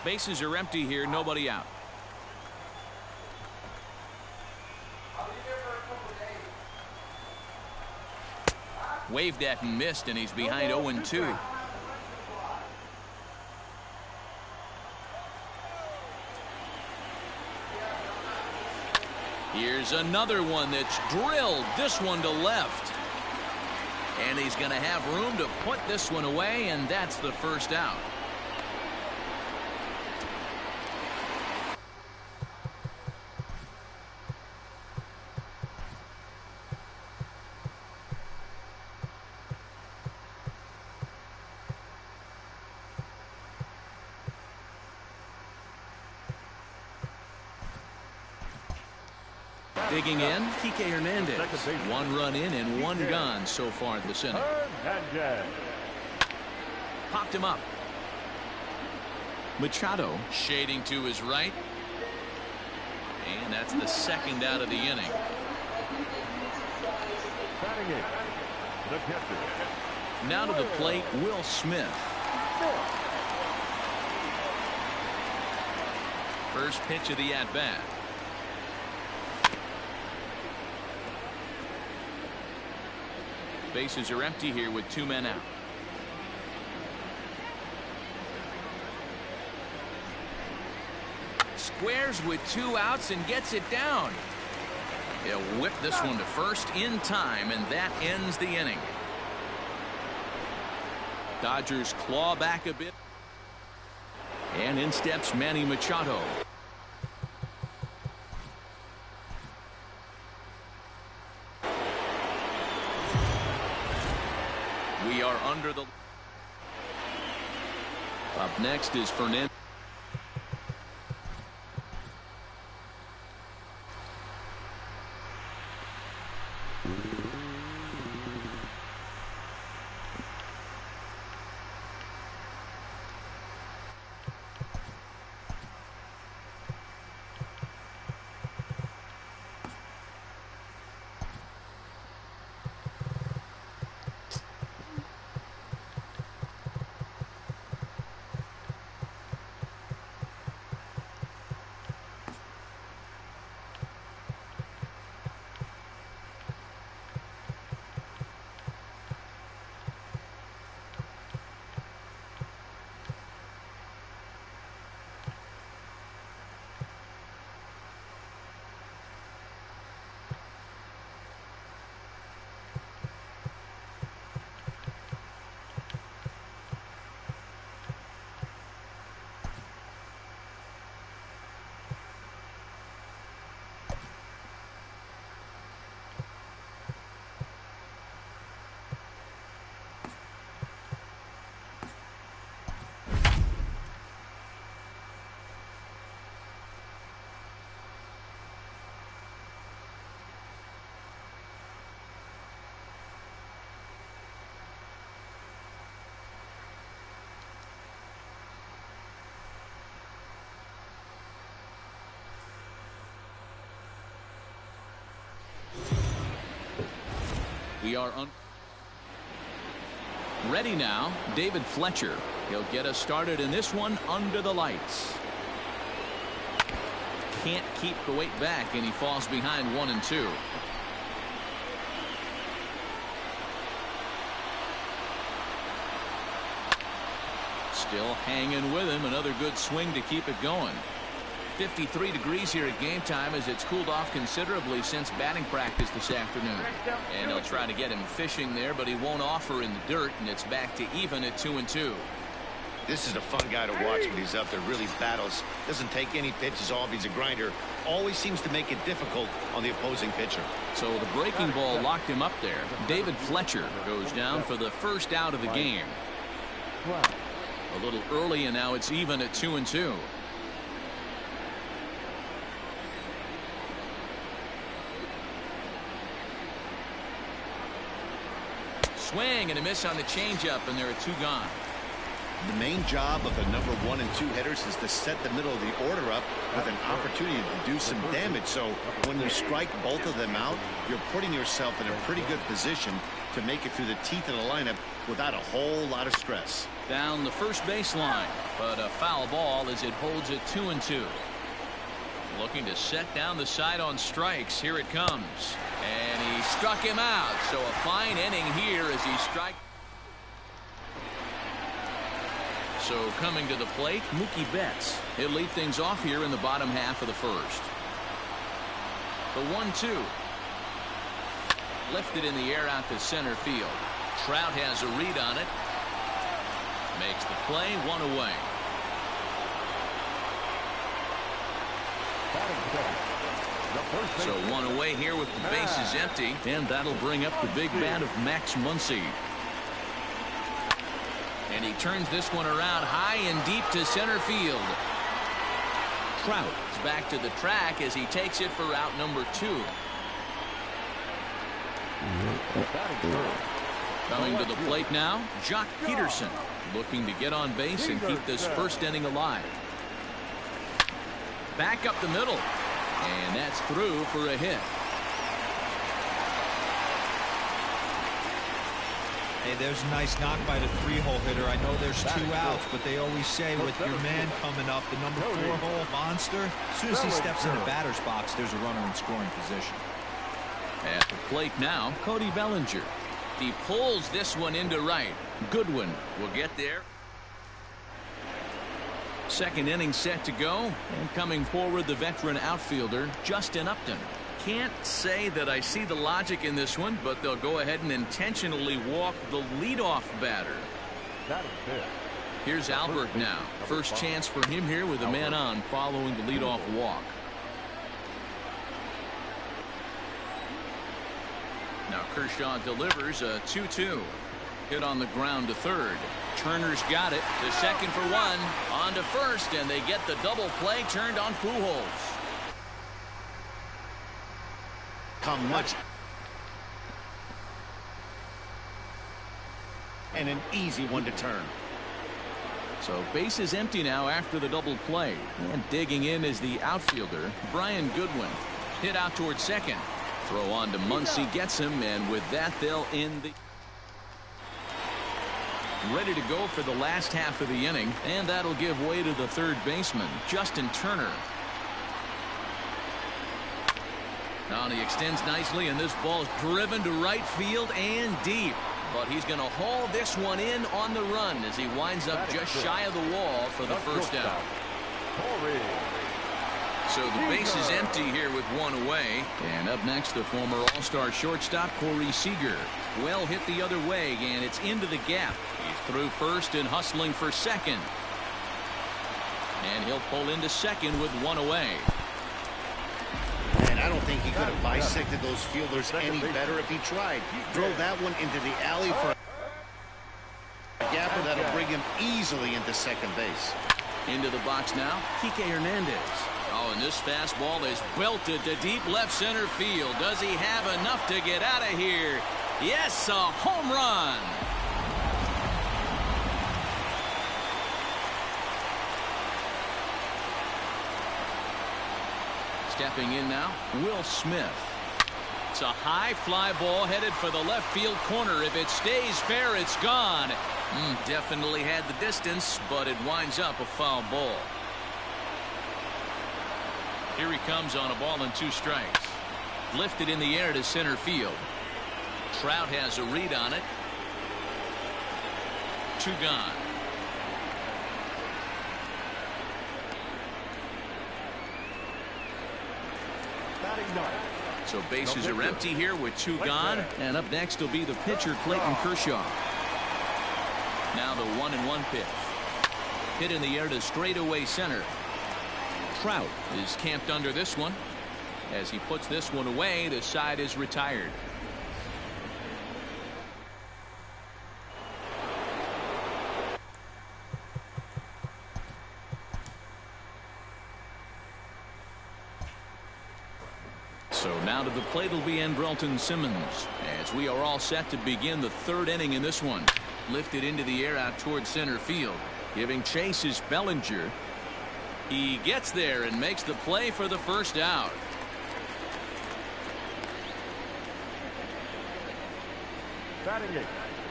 Bases are empty here, nobody out. Waved at and missed, and he's behind 0-2. Here's another one that's drilled. This one to left. And he's going to have room to put this one away, and that's the first out. Digging in, Kike Hernandez. 1 run in and 1 gone so far this inning. Popped him up. Machado shading to his right. And that's the second out of the inning. Now to the plate, Will Smith. First pitch of the at-bat. Bases are empty here with 2 men out. Squares with 2 outs and gets it down. He'll whip this one to first in time, and that ends the inning. Dodgers claw back a bit. And in steps Manny Machado. We are under the. Up next is Fernandez. We are ready now. David Fletcher. He'll get us started in this one under the lights. Can't keep the weight back, and he falls behind 1 and 2. Still hanging with him. Another good swing to keep it going. 53 degrees here at game time as it's cooled off considerably since batting practice this afternoon. And they'll try to get him fishing there, but he won't offer in the dirt, and it's back to even at 2 and 2. This is a fun guy to watch when he's up there. Really battles. Doesn't take any pitches off. He's a grinder. Always seems to make it difficult on the opposing pitcher. So the breaking ball locked him up there. David Fletcher goes down for the first out of the game. A little early, and now it's even at 2 and 2. Swing and a miss on the changeup, and there are 2 gone. The main job of the number 1 and 2 hitters is to set the middle of the order up with an opportunity to do some damage. So when you strike both of them out, you're putting yourself in a pretty good position to make it through the teeth of the lineup without a whole lot of stress. Down the first baseline, but a foul ball as it holds it 2 and 2. Looking to set down the side on strikes. Here it comes. And he struck him out. So a fine inning here as he strikes. So coming to the plate, Mookie Betts. He'll lead things off here in the bottom half of the first. The 1-2. Lifted in the air out to center field. Trout has a read on it. Makes the play, 1 away. So 1 away here with the bases empty, and that'll bring up the big bat of Max Muncy. And he turns this one around high and deep to center field. Trout is back to the track as he takes it for out number 2. Coming to the plate now, Jock Peterson, looking to get on base and keep this first inning alive. Back up the middle, and that's through for a hit. Hey, there's a nice knock by the 3-hole hitter. I know there's 2 outs, but they always say with your man coming up, the number 4-hole monster, as soon as he steps in the batter's box, there's a runner in scoring position. At the plate now, Cody Bellinger. He pulls this one into right. Goodwin will get there. Second inning set to go, and coming forward, the veteran outfielder Justin Upton. Can't say that I see the logic in this one, but they'll go ahead and intentionally walk the leadoff batter. Here's Albert now. First chance for him here with a man on following the leadoff walk. Now Kershaw delivers a 2-2. Hit on the ground to third. Turner's got it to second for 1. On to first, and they get the double play turned on Pujols. Come much. And an easy one to turn. So base is empty now after the double play. And digging in is the outfielder, Brian Goodwin. Hit out towards second. Throw on to Muncy, gets him, and with that they'll end the... Ready to go for the last half of the inning, and that'll give way to the third baseman, Justin Turner. Now he extends nicely, and this ball's driven to right field and deep. But he's going to haul this one in on the run as he winds up just shy of the wall for the first out. So the base is empty here with 1 away. And up next, the former All-Star shortstop, Corey Seager. Well hit the other way, and it's into the gap. He's through first and hustling for second. And he'll pull into second with 1 away. And I don't think he could have bisected those fielders any better if he tried. Drove that one into the alley for a gapper that'll bring him easily into second base. Into the box now, Kike Hernandez. Oh, and this fastball is belted to deep left center field. Does he have enough to get out of here? Yes, a home run. Stepping in now, Will Smith. It's a high fly ball headed for the left field corner. If it stays fair, it's gone. Definitely had the distance, but it winds up a foul ball. Here he comes on a ball and 2 strikes. Lifted in the air to center field. Trout has a read on it. 2 gone. So bases are empty here with 2 gone. And up next will be the pitcher, Clayton Kershaw. Now the 1-1 pitch. Hit in the air to straightaway center. Trout is camped under this one. As he puts this one away, the side is retired. So now to the plate will be Andrelton Simmons, as we are all set to begin the 3rd inning in this one. Lifted into the air out towards center field. Giving chase is Bellinger. He gets there and makes the play for the first out.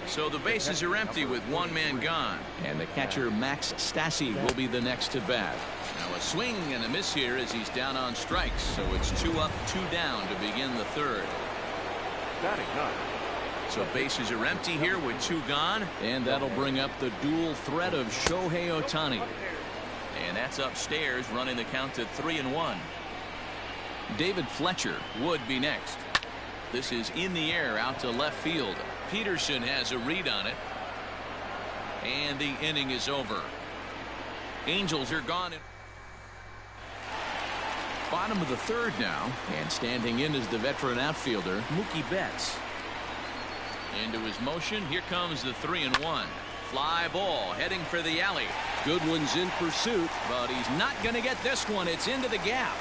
So the bases are empty with 1 man gone. And the catcher, Max Stassi, will be the next to bat. Now a swing and a miss here as he's down on strikes. So it's 2 up, 2 down to begin the 3rd. So bases are empty here with 2 gone. And that'll bring up the dual threat of Shohei Ohtani. And that's upstairs, running the count to 3-1. David Fletcher would be next. This is in the air out to left field. Peterson has a read on it. And the inning is over. Angels are gone. Bottom of the 3rd now. And standing in is the veteran outfielder, Mookie Betts. Into his motion. Here comes the 3-1. Fly ball heading for the alley. Goodwin's in pursuit, but he's not going to get this one. It's into the gap.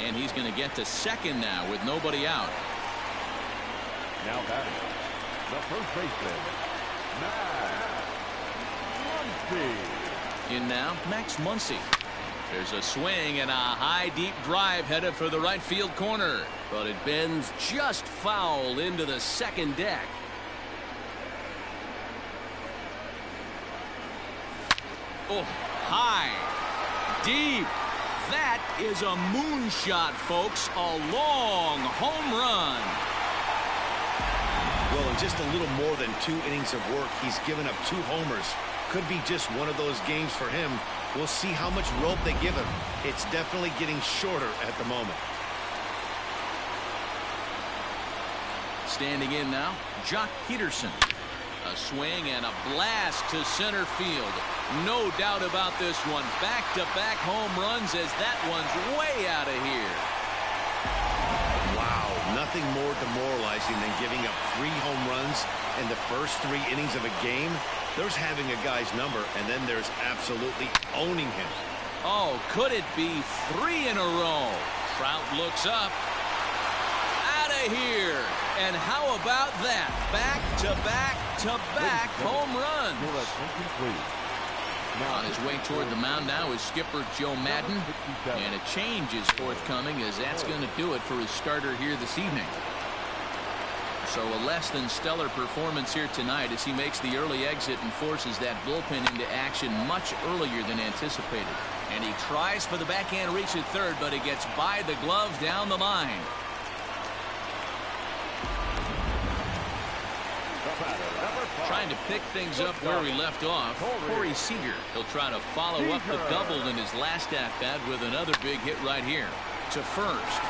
And he's going to get to second now with nobody out. Now batting, the first baseman, Max Muncy. In now, Max Muncy. There's a swing and a high deep drive headed for the right field corner, but it bends just foul into the second deck. Oh, high, deep. That is a moonshot, folks. A long home run. Well, in just a little more than 2 innings of work, he's given up 2 homers. Could be just one of those games for him. We'll see how much rope they give him. It's definitely getting shorter at the moment. Standing in now, Jock Peterson. A swing and a blast to center field. No doubt about this one. Back-to-back home runs as that one's way out of here. Wow, nothing more demoralizing than giving up 3 home runs in the first 3 innings of a game. There's having a guy's number, and then there's absolutely owning him. Oh, could it be 3 in a row? Trout looks up. Out of here. And how about that? Back-to-back-to-back home runs. On his way toward the mound now is skipper Joe Madden. And a change is forthcoming, as that's going to do it for his starter here this evening. So a less than stellar performance here tonight as he makes the early exit and forces that bullpen into action much earlier than anticipated. And he tries for the backhand reach at third, but it gets by the glove down the line. Trying to pick things up where he left off, Corey Seager. He'll try to follow up the double in his last at-bat with another big hit right here to first.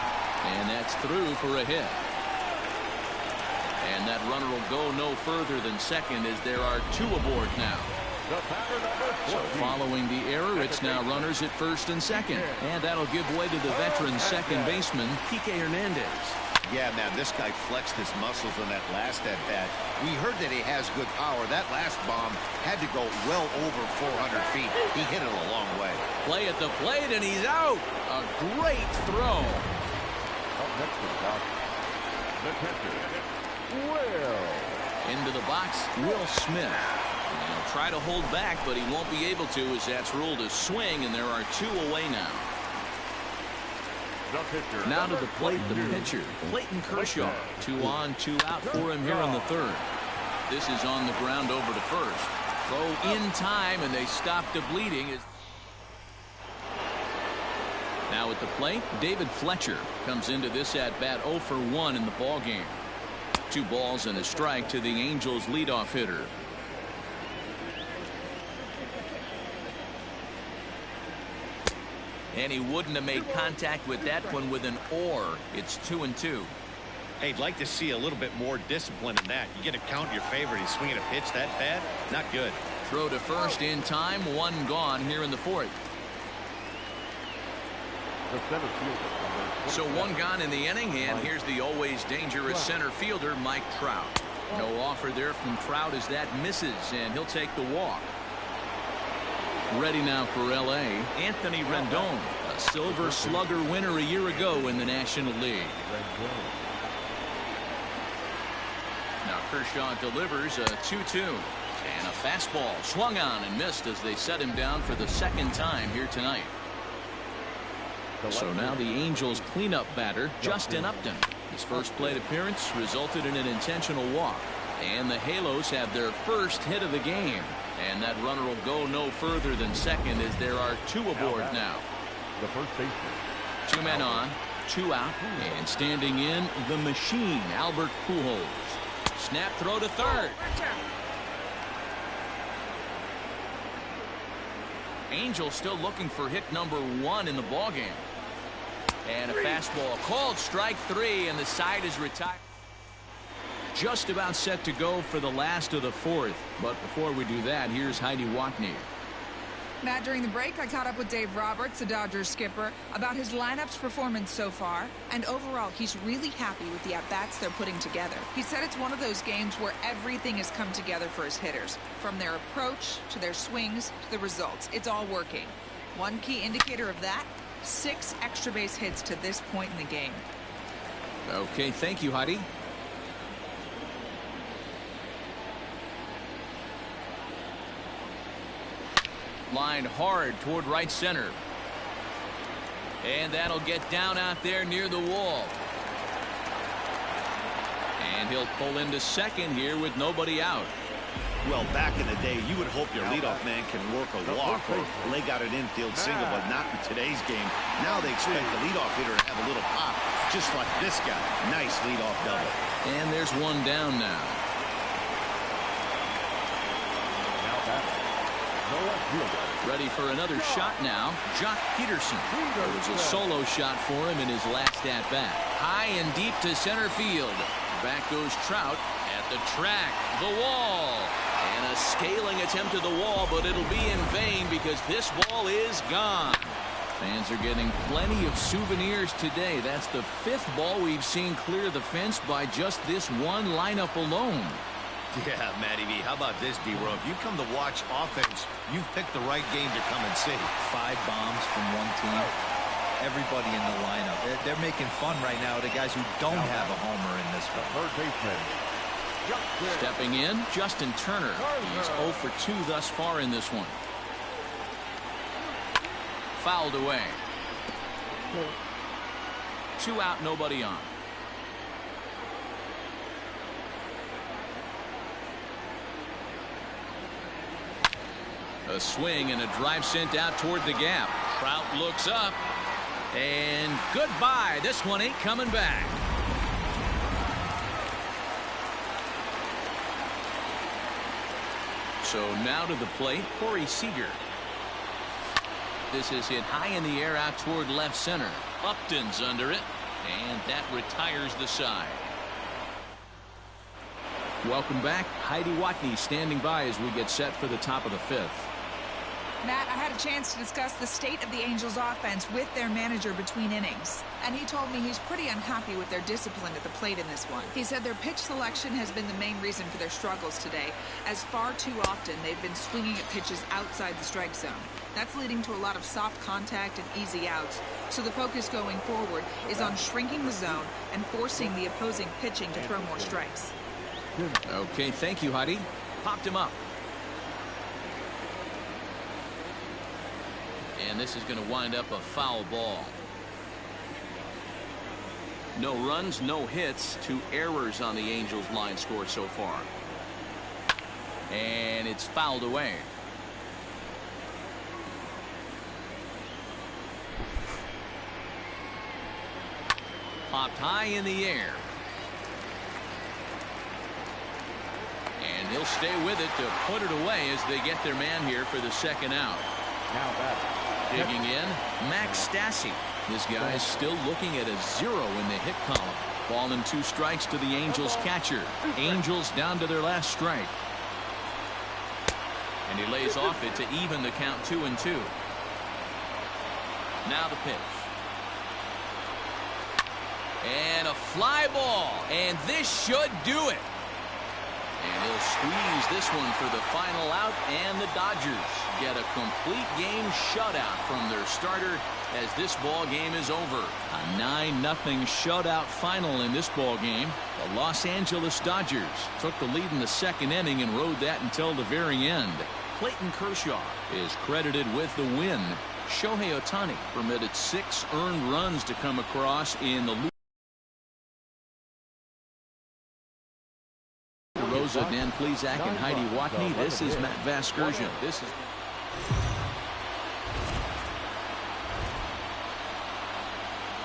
And that's through for a hit. And that runner will go no further than second as there are 2 aboard now. So following the error, it's now runners at first and second. And that'll give way to the veteran second baseman, Kike Hernandez. Yeah, man, this guy flexed his muscles on that last at-bat. We heard that he has good power. That last bomb had to go well over 400 feet. He hit it a long way. Play at the plate, and he's out. A great throw. Up next to the catcher, Will. Into the box, Will Smith. He'll try to hold back, but he won't be able to, as that's ruled a swing, and there are 2 away now. The pitcher. Now to the plate, the pitcher, Clayton Kershaw. 2 on, 2 out for him here in the third. This is on the ground over to first. Throw in time, and they stop the bleeding. Now at the plate, David Fletcher comes into this at-bat 0 for 1 in the ballgame. 2 balls and a strike to the Angels leadoff hitter. And he wouldn't have made contact with that one with an or. It's 2-2. Hey, I'd like to see a little bit more discipline in that. You get a count in your favor. He's swinging a pitch that bad. Not good. Throw to first in time. 1 gone here in the fourth. The center fielder. So 1 gone in the inning, and here's the always dangerous center fielder, Mike Trout. No offer there from Trout as that misses, and he'll take the walk. Ready now for L.A., Anthony Rendon, a Silver Slugger winner a year ago in the National League. Now Kershaw delivers a 2-2, and a fastball swung on and missed as they set him down for the 2nd time here tonight. So now the Angels cleanup batter, Justin Upton. His first plate appearance resulted in an intentional walk. And the Halos have their first hit of the game. And that runner will go no further than second as there are 2 aboard now. The first baseman. 2 men on, 2 out, and standing in, the machine, Albert Pujols. Snap throw to third. Angels still looking for hit number 1 in the ballgame. And a fastball called strike 3, and the side is retired. Just about set to go for the last of the fourth. But before we do that, here's Heidi Watney. Matt, during the break, I caught up with Dave Roberts, the Dodgers skipper, about his lineup's performance so far. And overall, he's really happy with the at-bats they're putting together. He said it's one of those games where everything has come together for his hitters. From their approach, to their swings, to the results. It's all working. One key indicator of that, 6 extra base hits to this point in the game. Okay, thank you, Heidi. Lined hard toward right center. And that'll get down out there near the wall. And he'll pull into second here with nobody out. Well, back in the day, you would hope your leadoff man can work a walk or leg out an infield single, but not in today's game. Now they expect the leadoff hitter to have a little pop, just like this guy. Nice leadoff double. And there's 1 down now. Ready for another shot now. Jock Peterson. It was a solo shot for him in his last at-bat. High and deep to center field. Back goes Trout at the track. The wall. And a scaling attempt at the wall, but it'll be in vain because this ball is gone. Fans are getting plenty of souvenirs today. That's the 5th ball we've seen clear the fence by just this one lineup alone. Yeah, Matty V, how about this, D-Row? If you come to watch offense, you've picked the right game to come and see. 5 bombs from one team. Everybody in the lineup. They're making fun right now of the guys who don't have a homer in this one. Third baseman. Stepping in, Justin Turner. He's 0 for 2 thus far in this one. Fouled away. 2 out, nobody on. A swing and a drive sent out toward the gap. Trout looks up. And goodbye. This one ain't coming back. So now to the plate, Corey Seager. This is hit high in the air out toward left center. Upton's under it. And that retires the side. Welcome back. Heidi Watney standing by as we get set for the top of the 5th. Matt, I had a chance to discuss the state of the Angels offense with their manager between innings. And he told me he's pretty unhappy with their discipline at the plate in this one. He said their pitch selection has been the main reason for their struggles today, as far too often they've been swinging at pitches outside the strike zone. That's leading to a lot of soft contact and easy outs. So the focus going forward is on shrinking the zone and forcing the opposing pitching to throw more strikes. Okay, thank you, Heidi. Popped him up. And this is going to wind up a foul ball. No runs, no hits, 2 errors on the Angels line score so far. And it's fouled away. Popped high in the air. And he'll stay with it to put it away as they get their man here for the second out. Now back. Digging in, Max Stassi. This guy is still looking at a 0 in the hit column. Ball and 2 strikes to the Angels catcher. Angels down to their last strike. And he lays off it to even the count 2-2. Now the pitch. And a fly ball. And this should do it. And he'll squeeze this one for the final out, and the Dodgers get a complete game shutout from their starter as this ball game is over. A 9-0 shutout final in this ball game. The Los Angeles Dodgers took the lead in the second inning and rode that until the very end. Clayton Kershaw is credited with the win. Shohei Ohtani permitted 6 earned runs to come across in the Rosa, Dan Plesac, and Heidi Watney. This is Matt Vasgersian. This is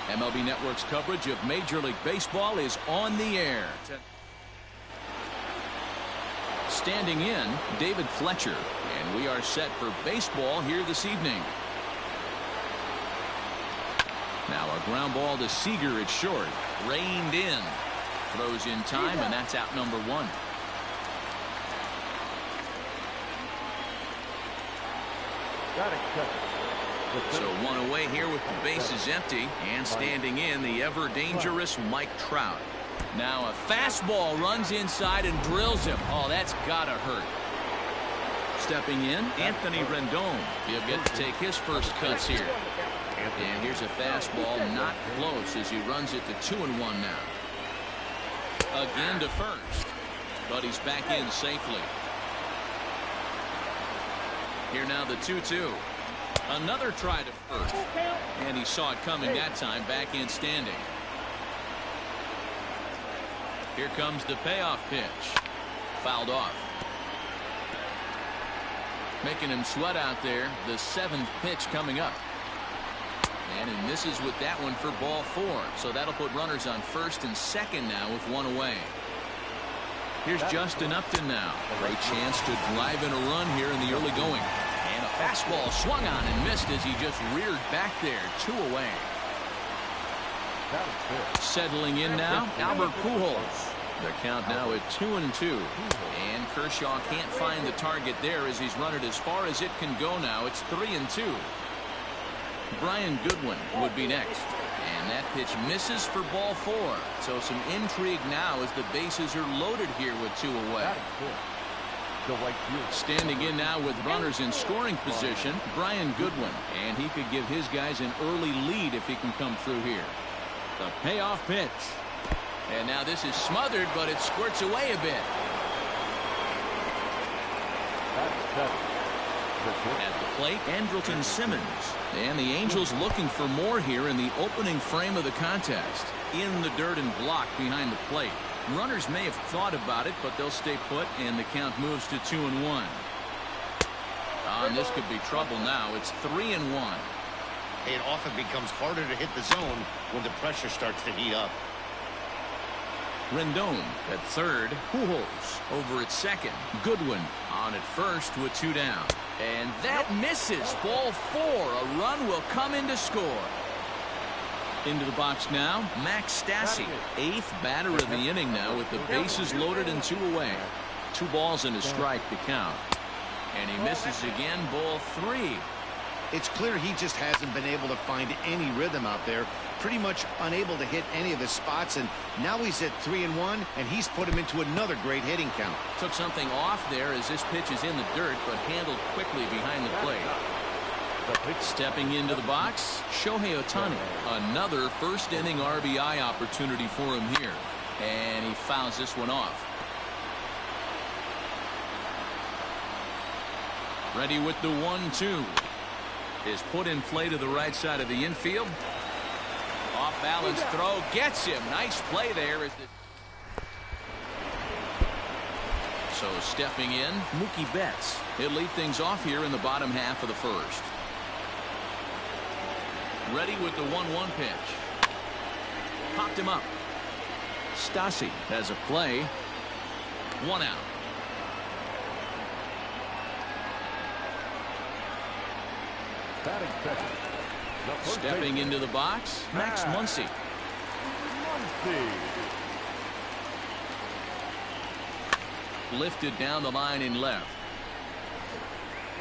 MLB Network's coverage of Major League Baseball is on the air. Standing in, David Fletcher, and we are set for baseball here this evening. Now a ground ball to Seager at short. Reined in. Throws in time, and that's out number 1. So 1 away here with the bases empty, and standing in, the ever dangerous Mike Trout. Now a fastball runs inside and drills him. Oh, that's gotta hurt. Stepping in, Anthony Rendon. He'll get to take his first cuts here. And here's a fastball, not close, as he runs it to 2-1 now. Again to first, but he's back in safely. Here now the 2-2. Another try to first, and he saw it coming that time. Back in standing. Here comes the payoff pitch. Fouled off. Making him sweat out there. The 7th pitch coming up. And he misses with that one for ball 4. So that'll put runners on first and second now with 1 away. Here's Justin Upton now. Great chance to drive in a run here in the early going. And a fastball swung on and missed as he just reared back there. 2 away. Settling in now, Albert Pujols. The count now at 2-2. And Kershaw can't find the target there as he's run it as far as it can go now. It's 3-2. Brian Goodwin would be next. And that pitch misses for ball 4. So some intrigue now as the bases are loaded here with 2 away. Standing in now with runners in scoring position, Brian Goodwin. And he could give his guys an early lead if he can come through here. The payoff pitch. And now this is smothered, but it squirts away a bit. At the plate, Andrelton Simmons. And the Angels looking for more here in the opening frame of the contest. In the dirt and blocked behind the plate. Runners may have thought about it, but they'll stay put, and the count moves to 2-1. And this could be trouble now. It's 3-1. It often becomes harder to hit the zone when the pressure starts to heat up. Rendon at third. Pujols over at second. Goodwin on at first with 2 down. And that misses. Ball 4. A run will come in to score. Into the box now, Max Stassi. 8th batter of the inning now with the bases loaded and 2 away. 2 balls and a strike to count. And he misses again. Ball 3. It's clear he just hasn't been able to find any rhythm out there. Pretty much unable to hit any of his spots, and now he's at 3-1, and he's put him into another great hitting count. Took something off there as this pitch is in the dirt, but handled quickly behind the plate. Stepping into the box, Shohei Ohtani. Another first inning RBI opportunity for him here. And he fouls this one off. Ready with the 1-2. Is put in play to the right side of the infield. Off balance throw gets him. Nice play there. So stepping in, Mookie Betts. He'll lead things off here in the bottom half of the first. Ready with the 1-1 pitch. Popped him up. Stassi has a play. 1 out. Batting second. Stepping into the box, Max Muncy. Lifted down the line in left.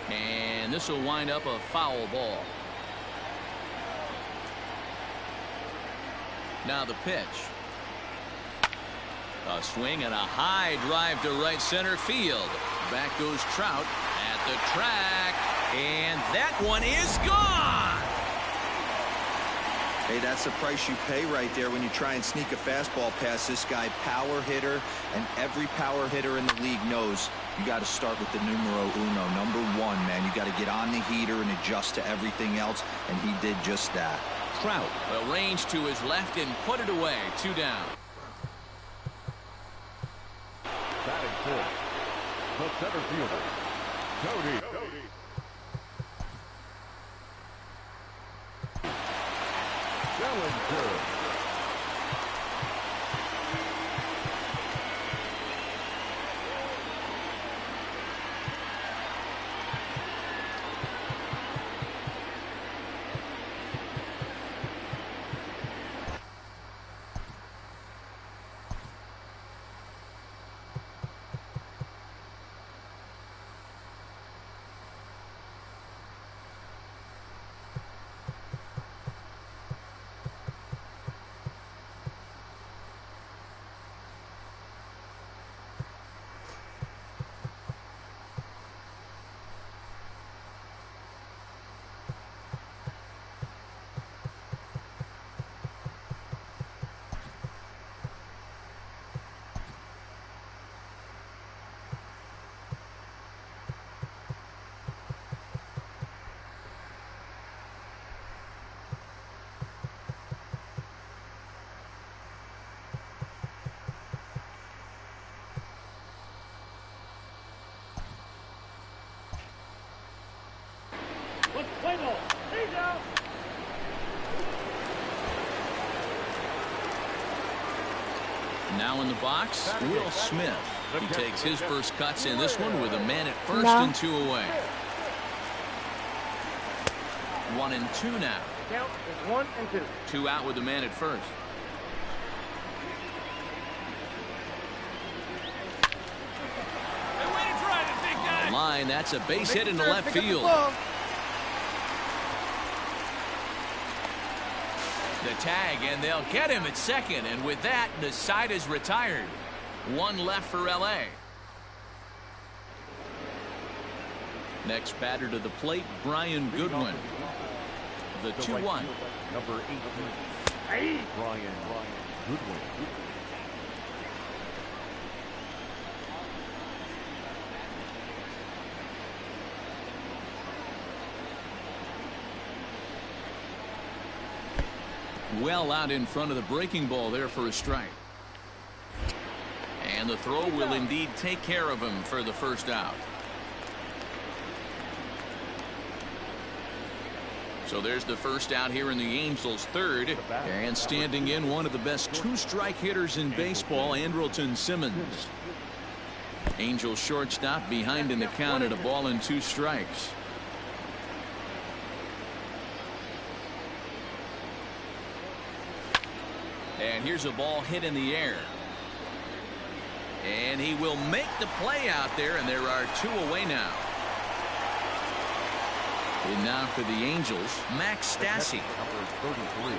And this will wind up a foul ball. Now the pitch. A swing and a high drive to right center field. Back goes Trout at the track. And that one is gone. Hey, that's the price you pay right there when you try and sneak a fastball past this guy. Power hitter, and every power hitter in the league knows you got to start with the numero uno, number 1, man. You got to get on the heater and adjust to everything else, and he did just that. Trout, a range to his left and put it away. 2 down. Batting fourth, the center fielder, Cody. Bellinger. Now in the box, Will Smith. He takes his first cuts in this one with a man at first and 2 away. 1 and 2 now. Count is 1 and 2. 2 out with the man at first. Line, that's a base hit into left field. The tag, and they'll get him at second, and with that, the side is retired. 1 left for LA. Next batter to the plate, Brian Goodwin. The 2-1. Number 18, Brian Goodwin. Well out in front of the breaking ball there for a strike. And the throw will indeed take care of him for the first out. So there's the first out here in the Angels' third. And standing in, one of the best 2-strike hitters in baseball, Andrelton Simmons. Angels shortstop behind in the count at 1 and 2 strikes. And here's a ball hit in the air. And he will make the play out there, and there are 2 away now. And now for the Angels, Max Stassi. Number 33,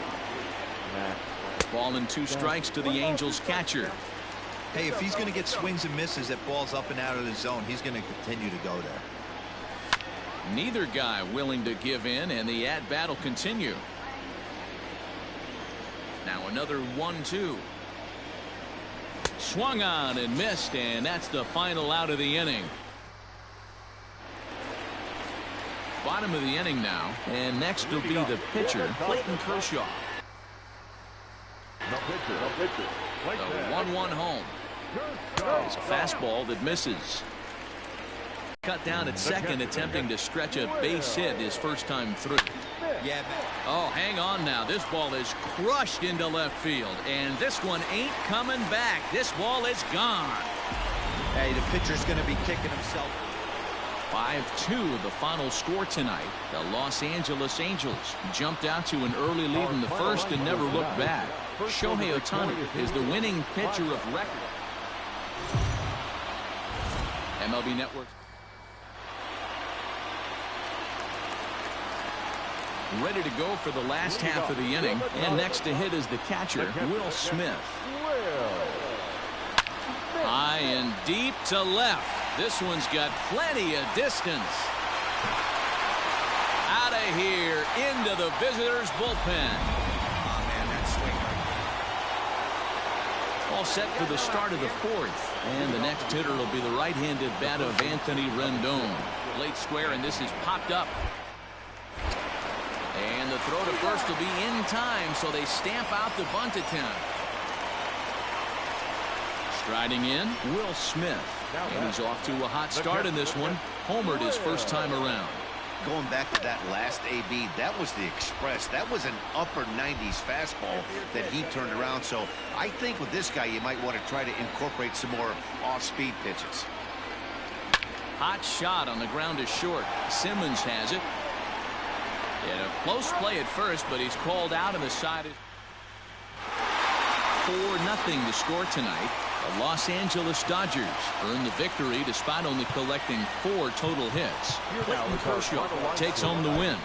Max. Ball and 2 strikes to the Angels catcher. Hey, if he's going to get swings and misses at balls up and out of the zone, he's going to continue to go there. Neither guy willing to give in, and the at-bat will continue. Now another 1-2. Swung on and missed, and that's the final out of the inning. Bottom of the inning now, and next will be the pitcher, Clayton Kershaw. The 1-1 home. It's a fastball that misses. Cut down at second, attempting to stretch a base hit his first time through. Yeah. Oh, hang on now. This ball is crushed into left field, and this one ain't coming back. This ball is gone. Hey, the pitcher's going to be kicking himself. 5-2 the final score tonight. The Los Angeles Angels jumped out to an early lead in the first and never looked back. Shohei Ohtani is the winning pitcher of record. MLB Network. Ready to go for the last half of the inning, and next to hit is the catcher, Will Smith. High and deep to left. This one's got plenty of distance. Out of here, into the visitors' bullpen. Oh, man, that swing. All set for the start of the fourth. And the next hitter will be the right-handed bat of Anthony Rendon. Late square, and this is popped up. And the throw to first will be in time, so they stamp out the bunt attempt. Striding in, Will Smith. And he's off to a hot start in this one. Homered his first time around. Going back to that last AB, that was the express. That was an upper 90s fastball that he turned around. So I think with this guy, you might want to try to incorporate some more off-speed pitches. Hot shot on the ground is short. Simmons has it. And a close play at first, but he's called out on the side. 4-0 the score tonight. The Los Angeles Dodgers earn the victory despite only collecting 4 total hits. Clayton Kershaw takes home the win.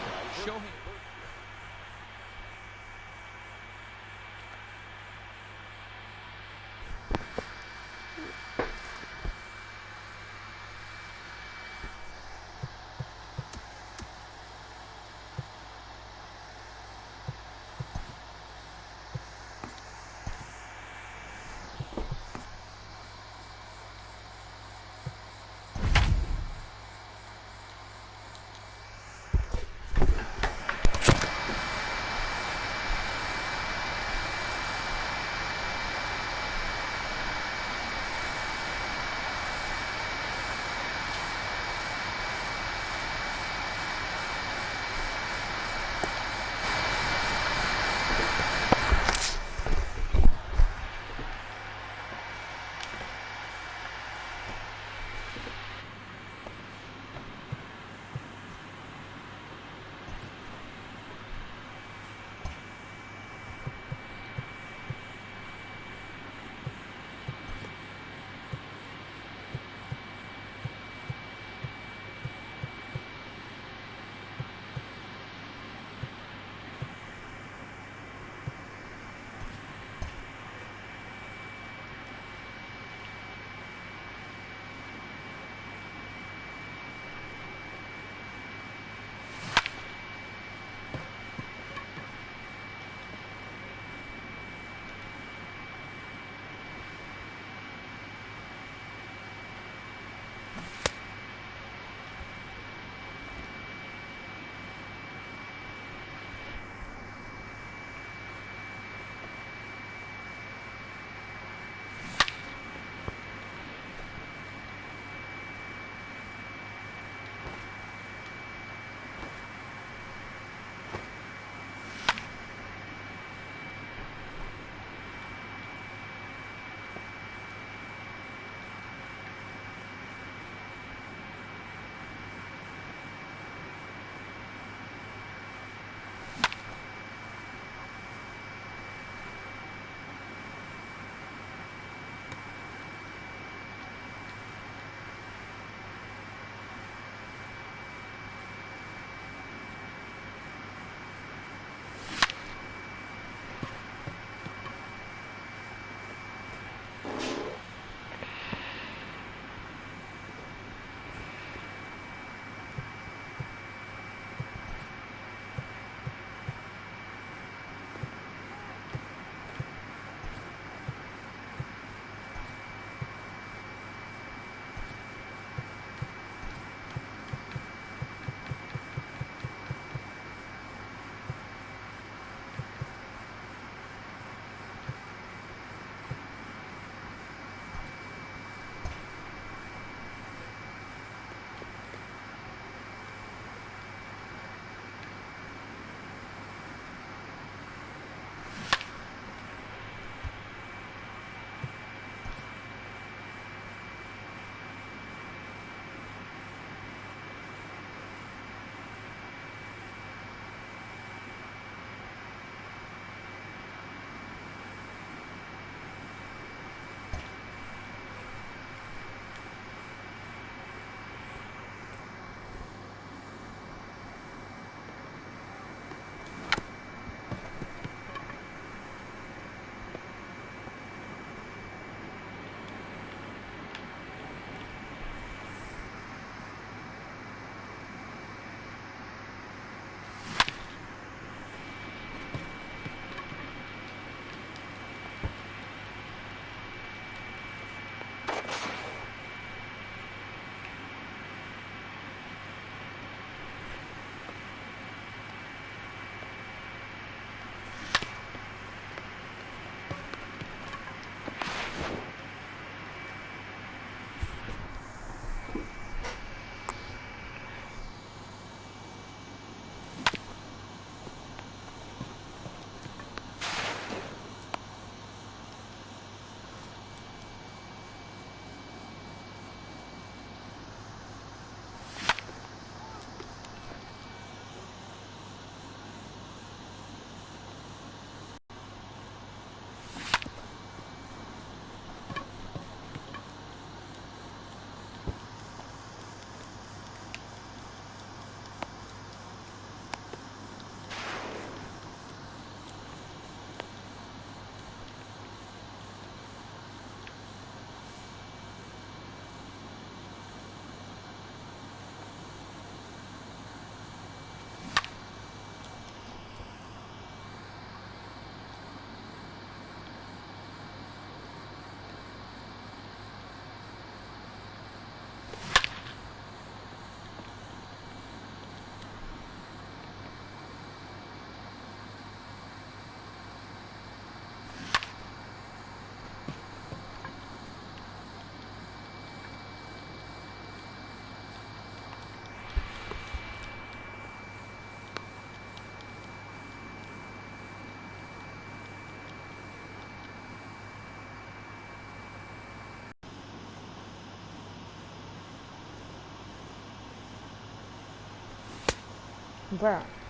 Bruh.